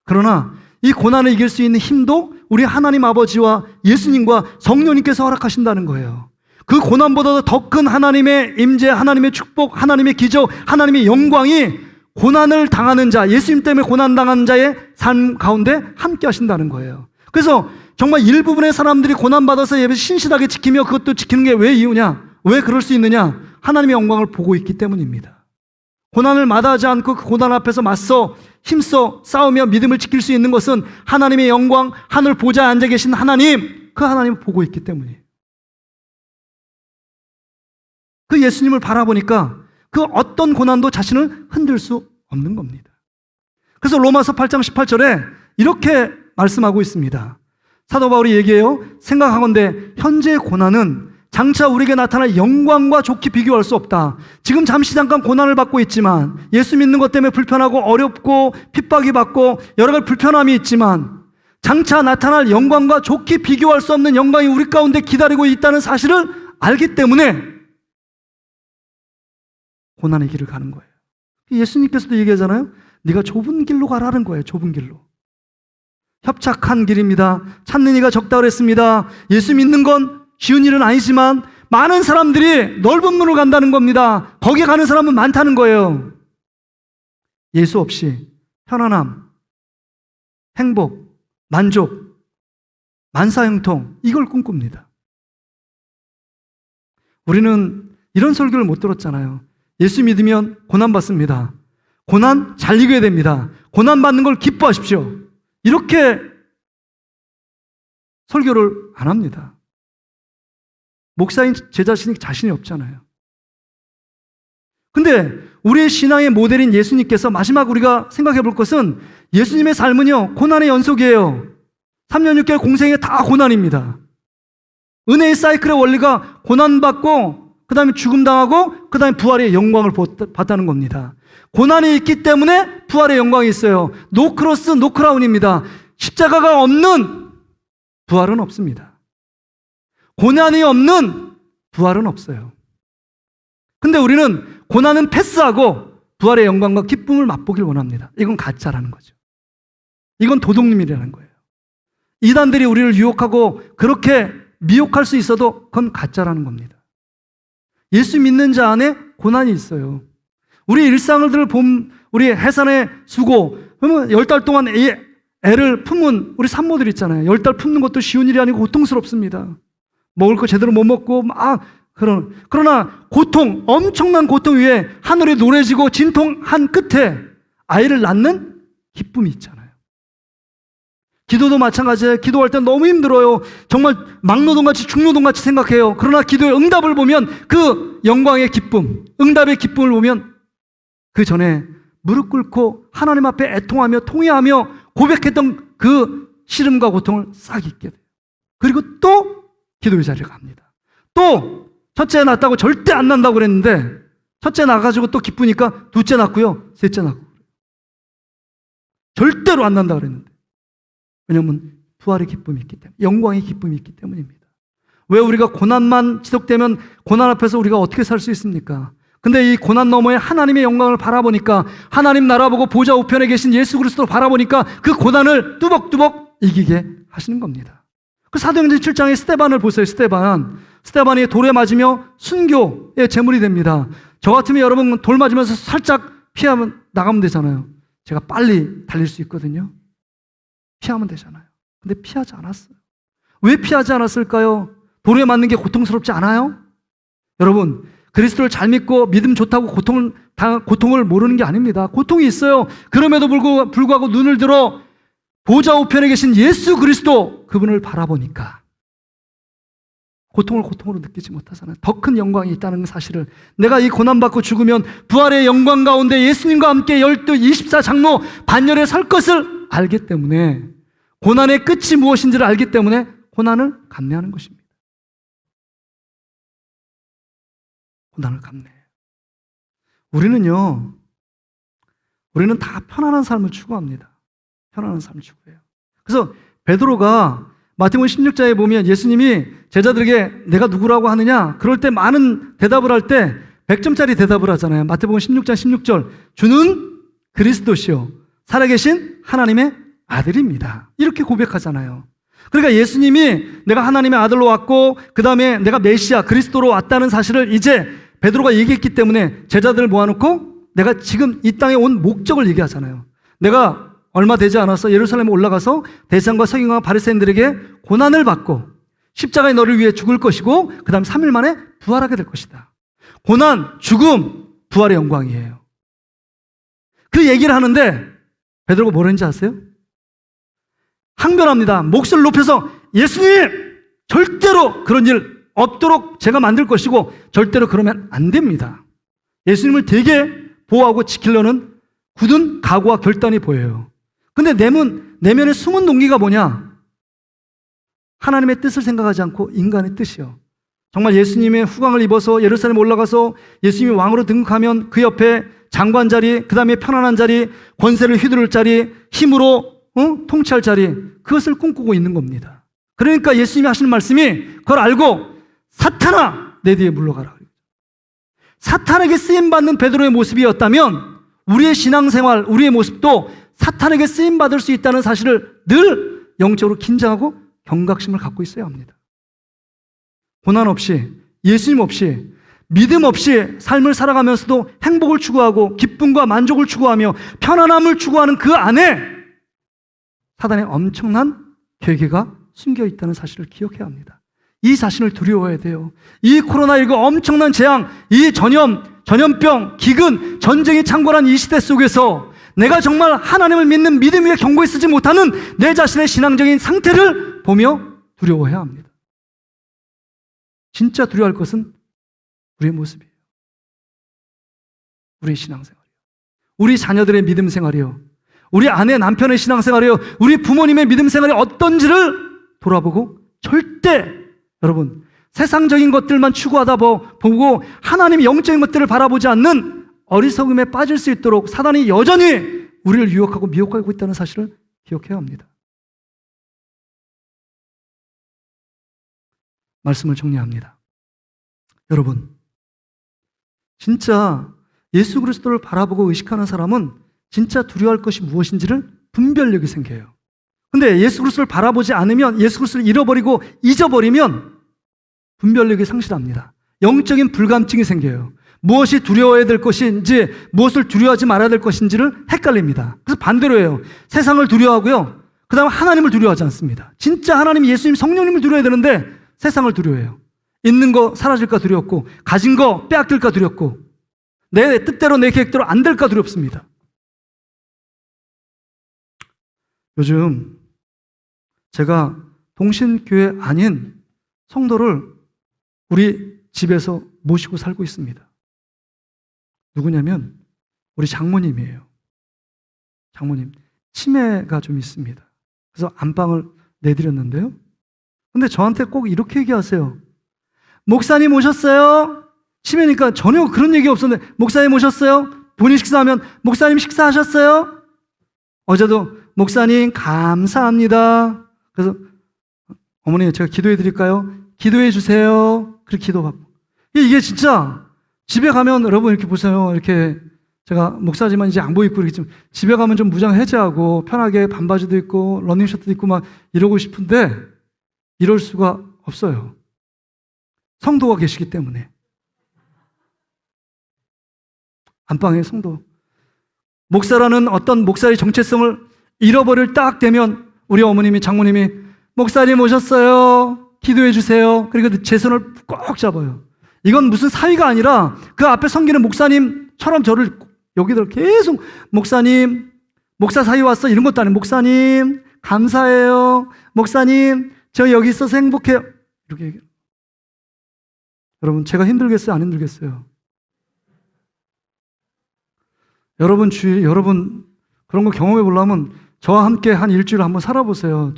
그러나 이 고난을 이길 수 있는 힘도 우리 하나님 아버지와 예수님과 성령님께서 허락하신다는 거예요. 그 고난보다도 더 큰 하나님의 임재, 하나님의 축복, 하나님의 기적, 하나님의 영광이 고난을 당하는 자, 예수님 때문에 고난 당하는 자의 삶 가운데 함께 하신다는 거예요. 그래서 정말 일부분의 사람들이 고난받아서 예배 신실하게 지키며 그것도 지키는 게 왜 이유냐? 왜 그럴 수 있느냐? 하나님의 영광을 보고 있기 때문입니다. 고난을 마다하지 않고 그 고난 앞에서 맞서 힘써 싸우며 믿음을 지킬 수 있는 것은 하나님의 영광, 하늘 보좌에 앉아 계신 하나님, 그 하나님을 보고 있기 때문이에요. 그 예수님을 바라보니까 그 어떤 고난도 자신을 흔들 수 없는 겁니다. 그래서 로마서 8장 18절에 이렇게 말씀하고 있습니다. 사도 바울이 얘기해요. 생각하건대 현재의 고난은 장차 우리에게 나타날 영광과 좋게 비교할 수 없다. 지금 잠시 잠깐 고난을 받고 있지만, 예수 믿는 것 때문에 불편하고 어렵고 핍박이 받고 여러 가지 불편함이 있지만, 장차 나타날 영광과 좋게 비교할 수 없는 영광이 우리 가운데 기다리고 있다는 사실을 알기 때문에 고난의 길을 가는 거예요. 예수님께서도 얘기하잖아요. 네가 좁은 길로 가라는 거예요. 좁은 길로. 협착한 길입니다. 찾는 이가 적다 그랬습니다. 예수 믿는 건 쉬운 일은 아니지만 많은 사람들이 넓은 문을 간다는 겁니다. 거기에 가는 사람은 많다는 거예요. 예수 없이 편안함, 행복, 만족, 만사형통, 이걸 꿈꿉니다. 우리는 이런 설교를 못 들었잖아요. 예수 믿으면 고난받습니다. 고난 잘 이겨야 됩니다. 고난받는 걸 기뻐하십시오. 이렇게 설교를 안 합니다. 목사인 제 자신이 없잖아요. 근데 우리의 신앙의 모델인 예수님께서 마지막 우리가 생각해 볼 것은 예수님의 삶은요, 고난의 연속이에요. 3년 6개월 공생에 다 고난입니다. 은혜의 사이클의 원리가 고난받고 그 다음에 죽음당하고 그 다음에 부활의 영광을 받다는 겁니다. 고난이 있기 때문에 부활의 영광이 있어요. 노 크로스 노 크라운입니다. 십자가가 없는 부활은 없습니다. 고난이 없는 부활은 없어요. 근데 우리는 고난은 패스하고 부활의 영광과 기쁨을 맛보길 원합니다. 이건 가짜라는 거죠. 이건 도둑님이라는 거예요. 이단들이 우리를 유혹하고 그렇게 미혹할 수 있어도 그건 가짜라는 겁니다. 예수 믿는 자 안에 고난이 있어요. 우리 일상을 본 우리 해산의 수고, 그러면 10달 동안 애를 품은 우리 산모들 있잖아요. 10달 품는 것도 쉬운 일이 아니고 고통스럽습니다. 먹을 거 제대로 못 먹고 그러나 고통, 엄청난 고통 위에 하늘이 노래지고 진통한 끝에 아이를 낳는 기쁨이 있잖아요. 기도도 마찬가지예요. 기도할 때 너무 힘들어요. 정말 막노동같이 중노동같이 생각해요. 그러나 기도의 응답을 보면 그 영광의 기쁨, 응답의 기쁨을 보면 그 전에 무릎 꿇고 하나님 앞에 애통하며 통회하며 고백했던 그 시름과 고통을 싹 잊게 돼요. 그리고 또 기도의 자리에 갑니다. 또 첫째 낳았다고 절대 안 난다고 그랬는데 첫째 낳아가지고 또 기쁘니까 둘째 낳고요, 셋째 낳고 절대로 안 난다고 그랬는데, 왜냐하면 부활의 기쁨이 있기 때문에, 영광의 기쁨이 있기 때문입니다. 왜 우리가 고난만 지속되면 고난 앞에서 우리가 어떻게 살 수 있습니까? 근데 이 고난 너머에 하나님의 영광을 바라보니까, 하나님 나라 보고 보좌 우편에 계신 예수 그리스도를 바라보니까 그 고난을 뚜벅뚜벅 이기게 하시는 겁니다. 그 사도행전 7장에 스데반을 보세요. 스데반이 돌에 맞으며 순교의 제물이 됩니다. 저 같으면 여러분 돌 맞으면서 살짝 피하면 나가면 되잖아요. 제가 빨리 달릴 수 있거든요. 피하면 되잖아요. 근데 피하지 않았어요. 왜 피하지 않았을까요? 돌에 맞는 게 고통스럽지 않아요? 여러분, 그리스도를 잘 믿고 믿음 좋다고 고통을 모르는 게 아닙니다. 고통이 있어요. 그럼에도 불구하고 눈을 들어 보좌 우편에 계신 예수 그리스도, 그분을 바라보니까 고통을 고통으로 느끼지 못하잖아요. 더 큰 영광이 있다는 사실을, 내가 이 고난받고 죽으면 부활의 영광 가운데 예수님과 함께 24장로 반열에 설 것을 알기 때문에, 고난의 끝이 무엇인지를 알기 때문에 고난을 감내하는 것입니다. 고난을 감내해요. 우리는 다 편안한 삶을 추구합니다. 편안한 삶을 추구해요. 그래서 베드로가 마태복음 16장에 보면 예수님이 제자들에게 내가 누구라고 하느냐, 그럴 때 많은 대답을 할 때 100점짜리 대답을 하잖아요. 마태복음 16장 16절, 주는 그리스도시요 살아계신 하나님의 아들입니다. 이렇게 고백하잖아요. 그러니까 예수님이 내가 하나님의 아들로 왔고 그 다음에 내가 메시아 그리스도로 왔다는 사실을 이제 베드로가 얘기했기 때문에 제자들을 모아놓고 내가 지금 이 땅에 온 목적을 얘기하잖아요. 내가 얼마 되지 않아서 예루살렘에 올라가서 대제사장과 서기관과 바리새인들에게 고난을 받고 십자가에 너를 위해 죽을 것이고 그 다음 3일 만에 부활하게 될 것이다. 고난, 죽음, 부활의 영광이에요. 그 얘기를 하는데 베드로가 뭐라는지 아세요? 항변합니다. 목소리를 높여서 예수님! 절대로 그런 일 없도록 제가 만들 것이고 절대로 그러면 안 됩니다. 예수님을 되게 보호하고 지키려는 굳은 각오와 결단이 보여요. 근데 내면의 숨은 동기가 뭐냐? 하나님의 뜻을 생각하지 않고 인간의 뜻이요. 정말 예수님의 후광을 입어서 예루살렘 올라가서 예수님이 왕으로 등극하면 그 옆에 장관 자리, 그 다음에 편안한 자리, 권세를 휘두를 자리, 힘으로 통치할 자리, 그것을 꿈꾸고 있는 겁니다. 그러니까 예수님이 하시는 말씀이 그걸 알고 사탄아 내 뒤에 물러가라. 사탄에게 쓰임받는 베드로의 모습이었다면 우리의 신앙생활, 우리의 모습도 사탄에게 쓰임받을 수 있다는 사실을 늘 영적으로 긴장하고 경각심을 갖고 있어야 합니다. 고난 없이, 예수님 없이, 믿음 없이 삶을 살아가면서도 행복을 추구하고 기쁨과 만족을 추구하며 편안함을 추구하는 그 안에 사단의 엄청난 계계가 숨겨 있다는 사실을 기억해야 합니다. 이 자신을 두려워해야 돼요. 이 코로나19 엄청난 재앙, 이 전염병, 기근, 전쟁이 창궐한 이 시대 속에서 내가 정말 하나님을 믿는 믿음 위에 견고히 쓰지 못하는 내 자신의 신앙적인 상태를 보며 두려워해야 합니다. 진짜 두려워할 것은 우리의 모습이에요. 우리의 신앙생활이요. 우리 자녀들의 믿음 생활이요. 우리 아내 남편의 신앙생활이요. 우리 부모님의 믿음 생활이 어떤지를 돌아보고 절대 여러분 세상적인 것들만 추구하다 보고 하나님의 영적인 것들을 바라보지 않는 어리석음에 빠질 수 있도록 사단이 여전히 우리를 유혹하고 미혹하고 있다는 사실을 기억해야 합니다. 말씀을 정리합니다. 여러분, 진짜 예수 그리스도를 바라보고 의식하는 사람은 진짜 두려워할 것이 무엇인지를 분별력이 생겨요. 근데 예수 그리스도를 바라보지 않으면, 예수 그리스도를 잃어버리고 잊어버리면 분별력이 상실합니다. 영적인 불감증이 생겨요. 무엇이 두려워해야 될 것인지, 무엇을 두려워하지 말아야 될 것인지를 헷갈립니다. 그래서 반대로 해요. 세상을 두려워하고요, 그 다음에 하나님을 두려워하지 않습니다. 진짜 하나님, 예수님, 성령님을 두려워해야 되는데 세상을 두려워해요. 있는 거 사라질까 두렵고, 가진 거 빼앗길까 두렵고, 내 뜻대로 내 계획대로 안 될까 두렵습니다. 요즘 제가 동신교회 아닌 성도를 우리 집에서 모시고 살고 있습니다. 누구냐면 우리 장모님이에요. 장모님 치매가 좀 있습니다. 그래서 안방을 내드렸는데요, 근데 저한테 꼭 이렇게 얘기하세요. 목사님 오셨어요? 치매니까 전혀 그런 얘기 없었는데, 목사님 오셨어요? 본인 식사하면 목사님 식사하셨어요? 어제도 목사님 감사합니다. 그래서 어머니 제가 기도해 드릴까요? 기도해 주세요. 그렇게 기도받고. 이게 진짜 집에 가면 여러분 이렇게 보세요. 이렇게 제가 목사지만 이제 양복 입고 이렇게 좀 집에 가면 좀 무장 해제하고 편하게 반바지도 입고 러닝셔츠도 입고 막 이러고 싶은데 이럴 수가 없어요. 성도가 계시기 때문에. 안방에 성도. 목사라는 어떤 목사의 정체성을 잃어버릴 딱 되면 우리 어머님이, 장모님이 목사님 오셨어요. 기도해 주세요. 그리고 제 손을 꼭 잡아요. 이건 무슨 사위가 아니라 그 앞에 섬기는 목사님처럼 저를 여기들 계속 목사님, 목사 사위 왔어 이런 것도 아니고 목사님 감사해요. 목사님 저 여기 있어서 행복해요. 이렇게 얘기해요. 여러분 제가 힘들겠어요? 안 힘들겠어요? 여러분 그런 거 경험해 보려면 저와 함께 한 일주일 한번 살아보세요.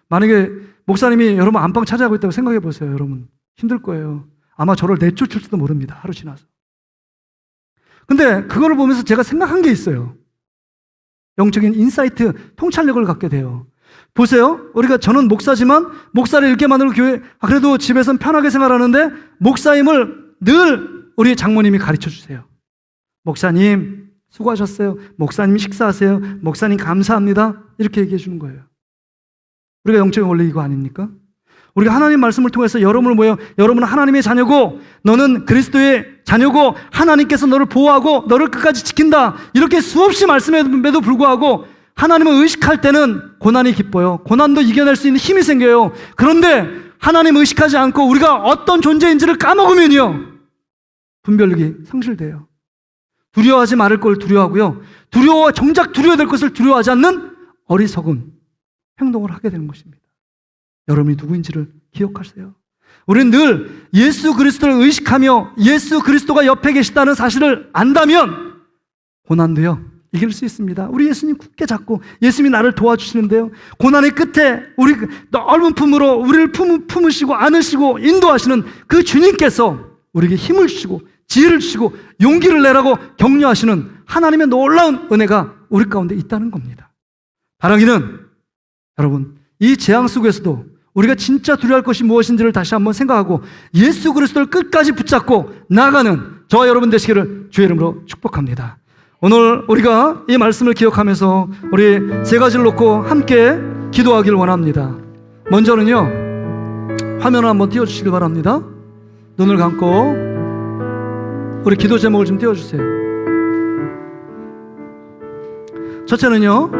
만약에 목사님이 여러분 안방 차지하고 있다고 생각해 보세요. 여러분 힘들 거예요. 아마 저를 내쫓을지도 모릅니다. 하루 지나서. 근데 그거를 보면서 제가 생각한 게 있어요. 영적인 인사이트, 통찰력을 갖게 돼요. 보세요. 저는 목사지만 목사를 읽게 만들고 교회, 그래도 집에서는 편하게 생활하는데 목사님을 늘 우리 장모님이 가르쳐 주세요. 목사님 수고하셨어요. 목사님 식사하세요. 목사님 감사합니다. 이렇게 얘기해 주는 거예요. 우리가 영적인 원리 이거 아닙니까? 우리가 하나님 말씀을 통해서 여러분은 하나님의 자녀고 너는 그리스도의 자녀고 하나님께서 너를 보호하고 너를 끝까지 지킨다, 이렇게 수없이 말씀에도 불구하고 하나님을 의식할 때는 고난이 기뻐요. 고난도 이겨낼 수 있는 힘이 생겨요. 그런데 하나님 의식하지 않고 우리가 어떤 존재인지를 까먹으면요, 분별력이 상실돼요. 두려워하지 말을 걸 두려워하고요, 정작 두려워야 될 것을 두려워하지 않는 어리석은 행동을 하게 되는 것입니다. 여러분이 누구인지를 기억하세요. 우리는 늘 예수 그리스도를 의식하며 예수 그리스도가 옆에 계시다는 사실을 안다면 고난도요, 이길 수 있습니다. 우리 예수님 굳게 잡고 예수님이 나를 도와주시는데요, 고난의 끝에 우리 넓은 품으로 우리를 품으시고 안으시고 인도하시는 그 주님께서 우리에게 힘을 주시고 지혜를 주시고 용기를 내라고 격려하시는 하나님의 놀라운 은혜가 우리 가운데 있다는 겁니다. 바라기는 여러분, 이 재앙 속에서도 우리가 진짜 두려워할 것이 무엇인지를 다시 한번 생각하고 예수 그리스도를 끝까지 붙잡고 나아가는 저와 여러분 되시기를 주의 이름으로 축복합니다. 오늘 우리가 이 말씀을 기억하면서 우리 세 가지를 놓고 함께 기도하기를 원합니다. 먼저는요, 화면을 한번 띄워주시길 바랍니다. 눈을 감고 우리 기도 제목을 좀 띄워주세요. 첫째는요,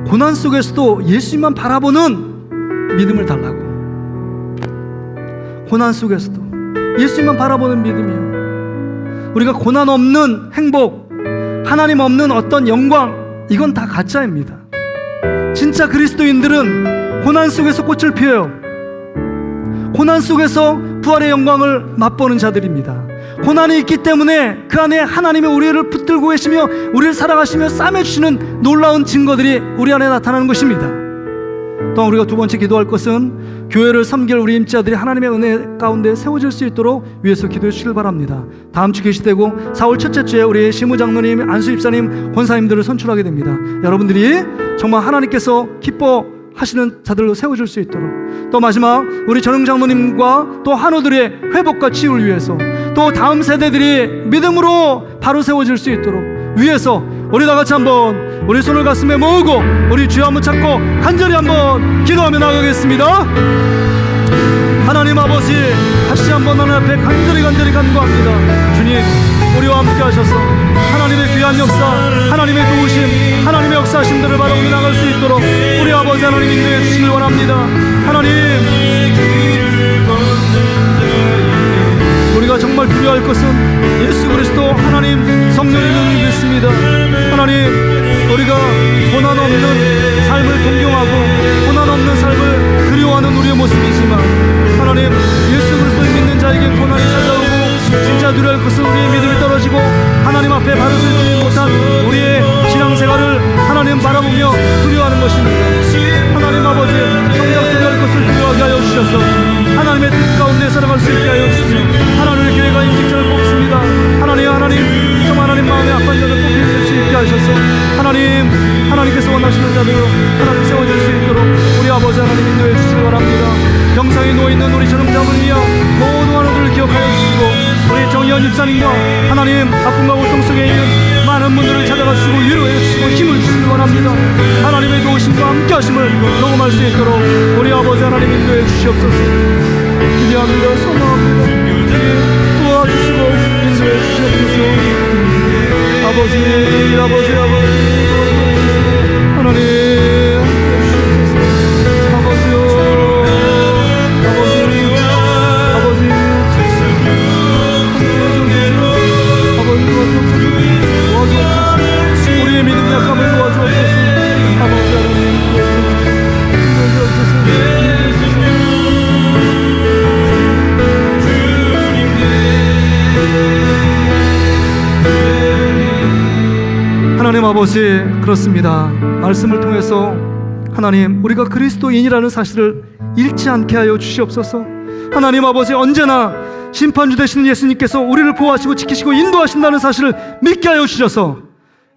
고난 속에서도 예수님만 바라보는 믿음을 달라고. 고난 속에서도 예수님만 바라보는 믿음이요. 우리가 고난 없는 행복, 하나님 없는 어떤 영광, 이건 다 가짜입니다. 진짜 그리스도인들은 고난 속에서 꽃을 피워요. 고난 속에서 부활의 영광을 맛보는 자들입니다. 고난이 있기 때문에 그 안에 하나님의 우리를 붙들고 계시며 우리를 사랑하시며 싸매주시는 놀라운 증거들이 우리 안에 나타나는 것입니다. 또한 우리가 두 번째 기도할 것은 교회를 섬길 우리 임자들이 하나님의 은혜 가운데 세워질 수 있도록 위해서 기도해 주시길 바랍니다. 다음 주 계시되고 4월 첫째 주에 우리 시무장로님, 안수집사님, 권사님들을 선출하게 됩니다. 여러분들이 정말 하나님께서 기뻐하시는 자들로 세워질 수 있도록, 또 마지막 우리 전흥장로님과 또 한우들의 회복과 치유를 위해서, 또 다음 세대들이 믿음으로 바로 세워질 수 있도록 위해서 우리 다같이 한번 우리 손을 가슴에 모으고 우리 주여 한번 찾고 간절히 한번 기도하며 나가겠습니다. 하나님 아버지, 다시 한번 하나님 앞에 간절히 간구합니다. 주님, 우리와 함께 하셔서 하나님의 귀한 역사, 하나님의 도우심, 하나님의 역사하심들을 바라보며 나갈 수 있도록 우리 아버지 하나님 인도해 주시길 원합니다. 하나님, 우리가 정말 두려워할 것은 예수 그리스도 하나님 성령의 능력이 있습니다. 하나님, 우리가 고난 없는 삶을 동경하고 고난 없는 삶을 그리워하는 우리의 모습이지만, 하나님, 예수 그리스도를 믿는 자에게 고난이 찾아오고 진짜 두려워할 것은 우리의 믿음이 떨어지고 하나님 앞에 바로 서지 못한 우리의 신앙생활을 하나님 바라보며 두려워하는 것입니다. 하나님 아버지, 정작 두려워할 것을 두려워하게 하여 주셔서 하나님의 뜻 가운데 살아갈 수 있게 하여 주시며 하나님의 교회가 임직자를 뽑습니다. 하나님, 좀 하나님 마음에 아픈 자를 뽑힐 수 있게 하셔서 하나님께서 원하시는 자들로 하나님 세워질 수 있도록 우리 아버지 하나님 인도해 주시기 바랍니다. 병상에 누워있는 우리 전음자분을 위하여 모든 환우들을 기억하여 주시고, 우리 정의원 집사님과 하나님 아픔과 고통 속에 있는 많은 분들을 찾아가 주시고 위로해 주시고 힘을 주시기 원합니다. 하나님의 도우심과 함께 하심을 경험할 수 있도록 우리 아버지 하나님 인도해 주시옵소서. 기대합니다. 소망합니다. 도와주시고 인도해 주시옵소서. 아버지 하나님, 우리의 믿음 약함을 도와주옵소서. 아버지 하나님, 하나님 아버지, 그렇습니다. 말씀을 통해서 하나님, 우리가 그리스도인이라는 사실을 잃지 않게 하여 주시옵소서. 하나님 아버지, 언제나 심판주 되시는 예수님께서 우리를 보호하시고 지키시고 인도하신다는 사실을 믿게 하여 주셔서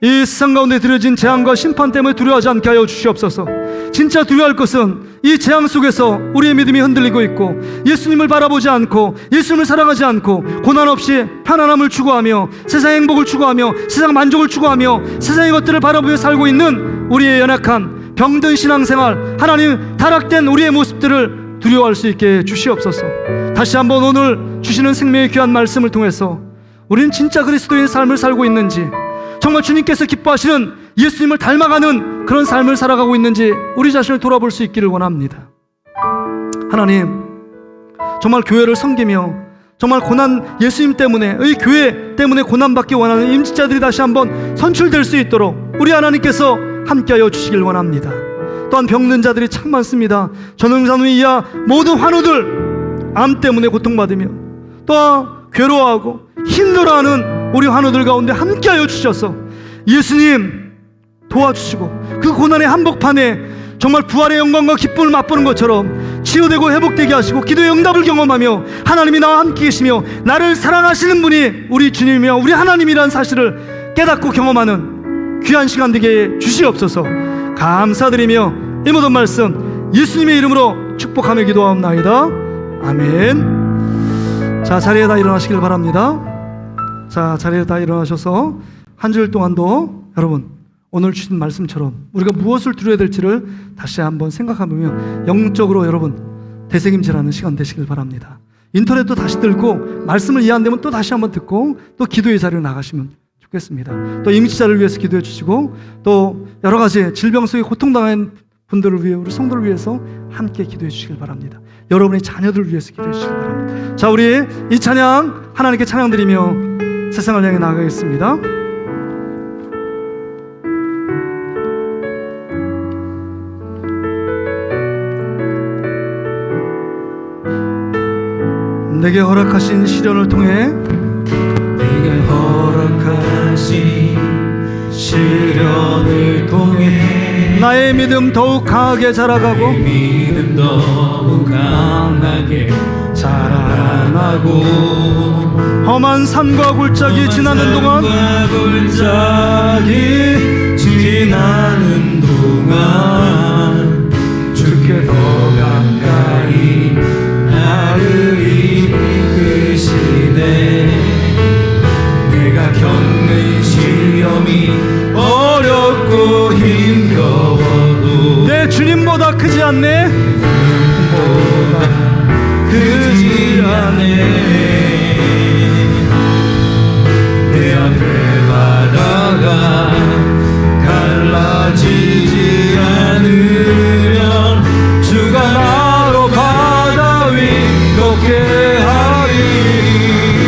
이 세상 가운데 들여진 재앙과 심판 때문에 두려워하지 않게 하여 주시옵소서. 진짜 두려워할 것은 이 재앙 속에서 우리의 믿음이 흔들리고 있고 예수님을 바라보지 않고 예수님을 사랑하지 않고 고난 없이 편안함을 추구하며 세상의 행복을 추구하며 세상 만족을 추구하며 세상의 것들을 바라보며 살고 있는 우리의 연약한 병든 신앙생활, 하나님 타락된 우리의 모습들을 두려워할 수 있게 주시옵소서. 다시 한번 오늘 주시는 생명의 귀한 말씀을 통해서 우리는 진짜 그리스도의 삶을 살고 있는지, 정말 주님께서 기뻐하시는 예수님을 닮아가는 그런 삶을 살아가고 있는지 우리 자신을 돌아볼 수 있기를 원합니다. 하나님, 정말 교회를 섬기며 정말 고난, 예수님 때문에, 의 교회 때문에 고난받기 원하는 임직자들이 다시 한번 선출될 수 있도록 우리 하나님께서 함께하여 주시길 원합니다. 또한 병든 자들이 참 많습니다. 전응산후 이하 모든 환우들, 암 때문에 고통받으며 또한 괴로워하고 힘들어하는 우리 환우들 가운데 함께하여 주셔서 예수님 도와주시고 그 고난의 한복판에 정말 부활의 영광과 기쁨을 맛보는 것처럼 치유되고 회복되게 하시고 기도의 응답을 경험하며 하나님이 나와 함께 계시며 나를 사랑하시는 분이 우리 주님이며 우리 하나님이라는 사실을 깨닫고 경험하는 귀한 시간 되게 주시옵소서. 감사드리며 이 모든 말씀 예수님의 이름으로 축복하며 기도하옵나이다. 아멘. 자, 자리에 다 일어나시길 바랍니다. 자, 자리에 다 일어나셔서 한 주일 동안도 여러분 오늘 주신 말씀처럼 우리가 무엇을 두려워야 될지를 다시 한번 생각해보며 영적으로 여러분 되새김질하는 시간 되시길 바랍니다. 인터넷도 다시 들고 말씀을 이해 안 되면 또 다시 한번 듣고 또 기도의 자리로 나가시면 좋겠습니다. 또 임직자를 위해서 기도해 주시고 또 여러 가지 질병 속에 고통당한 분들을 위해 우리 성도를 위해서 함께 기도해 주시길 바랍니다. 여러분의 자녀들을 위해서 기도해 주시길 바랍니다. 자, 우리 이 찬양 하나님께 찬양 드리며 세상을 향해 나아가겠습니다. 내게 허락하신 시련을 통해 내게 허락하신 시련을 통해 나의 믿음 더욱 강하게 자라가고 나의 믿음 더욱 강하게 자라나고 험한 산과 골짜기 지나는 동안 골짜기 지나는 동안 주께 더 가까이 나를 이끄시네. 내가 겪는 시험이 어렵고 힘겨워도 내 주님보다 크지 않네. 주님보다 크지 않네. 내 앞에 바다가 갈라지지 않으면 주가 나로 바다 위 걷게 하리.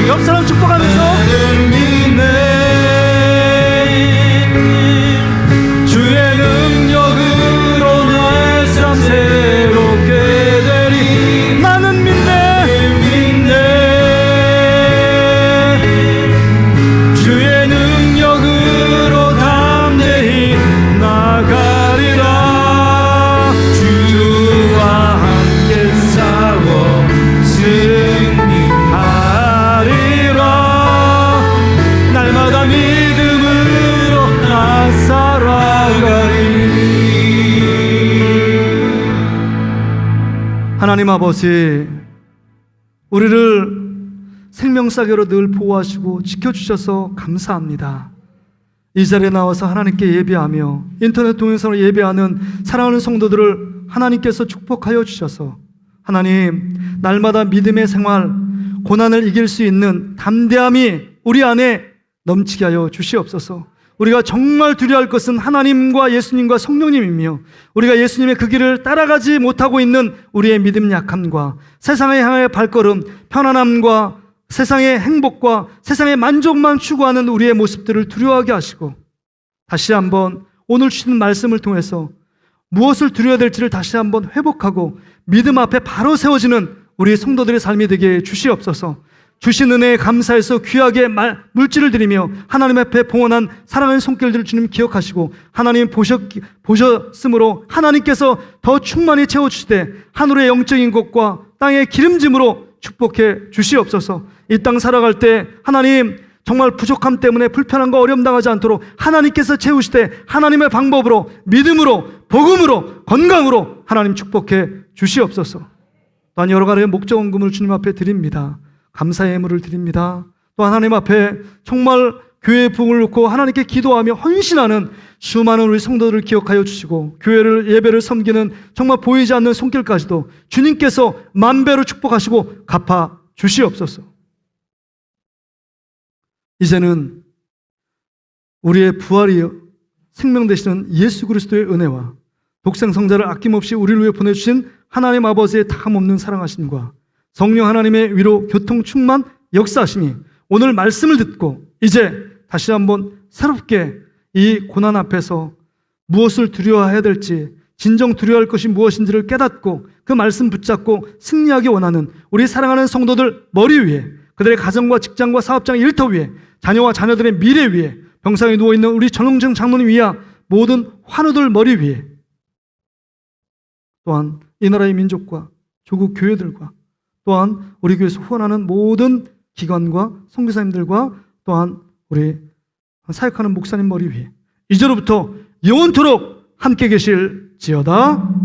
옆 사람 축복하면서 나는 믿네. 주의 능력으로 나의 삶 새롭게 되리. 나는 믿네. 주의 능력으로 담대히 나가리라. 주와 함께 싸워 승리하리라. 날마다 믿음으로 나 살아가리. 하나님 아버지, 우리를 생명사계로 늘 보호하시고 지켜주셔서 감사합니다. 이 자리에 나와서 하나님께 예배하며 인터넷 동영상으로 예배하는 사랑하는 성도들을 하나님께서 축복하여 주셔서 하나님, 날마다 믿음의 생활, 고난을 이길 수 있는 담대함이 우리 안에 넘치게 하여 주시옵소서. 우리가 정말 두려워할 것은 하나님과 예수님과 성령님이며 우리가 예수님의 그 길을 따라가지 못하고 있는 우리의 믿음 약함과 세상에 향해 발걸음, 편안함과 세상의 행복과 세상의 만족만 추구하는 우리의 모습들을 두려워하게 하시고 다시 한번 오늘 주시는 말씀을 통해서 무엇을 두려워야 될지를 다시 한번 회복하고 믿음 앞에 바로 세워지는 우리 성도들의 삶이 되게 주시옵소서. 주신 은혜에 감사해서 귀하게 물질을 드리며 하나님 앞에 봉헌한 사랑하는 손길들을 주님 기억하시고 하나님 보셨으므로 하나님께서 더 충만히 채워주시되 하늘의 영적인 것과 땅의 기름짐으로 축복해 주시옵소서. 이 땅 살아갈 때 하나님 정말 부족함 때문에 불편함과 어려움 당하지 않도록 하나님께서 채우시되 하나님의 방법으로 믿음으로 복음으로 건강으로 하나님 축복해 주시옵소서. 또한 여러 가지의 목적원금을 주님 앞에 드립니다. 감사의 예물을 드립니다. 또 하나님 앞에 정말 교회의 부흥을 놓고 하나님께 기도하며 헌신하는 수많은 우리 성도들을 기억하여 주시고 교회를 예배를 섬기는 정말 보이지 않는 손길까지도 주님께서 만배로 축복하시고 갚아 주시옵소서. 이제는 우리의 부활이요 생명 되시는 예수 그리스도의 은혜와 독생성자를 아낌없이 우리를 위해 보내주신 하나님 아버지의 다함없는 사랑하심과 성령 하나님의 위로 교통 충만 역사하심이 오늘 말씀을 듣고 이제 다시 한번 새롭게 이 고난 앞에서 무엇을 두려워해야 될지, 진정 두려워할 것이 무엇인지를 깨닫고 그 말씀 붙잡고 승리하기 원하는 우리 사랑하는 성도들 머리 위에, 그들의 가정과 직장과 사업장의 일터 위에, 자녀와 자녀들의 미래 위에, 병상에 누워있는 우리 전홍정 장로님 위야 모든 환우들 머리 위에, 또한 이 나라의 민족과 조국 교회들과 또한 우리 교회에서 후원하는 모든 기관과 선교사님들과 또한 우리 사역하는 목사님 머리 위에 이제로부터 영원토록 함께 계실지어다.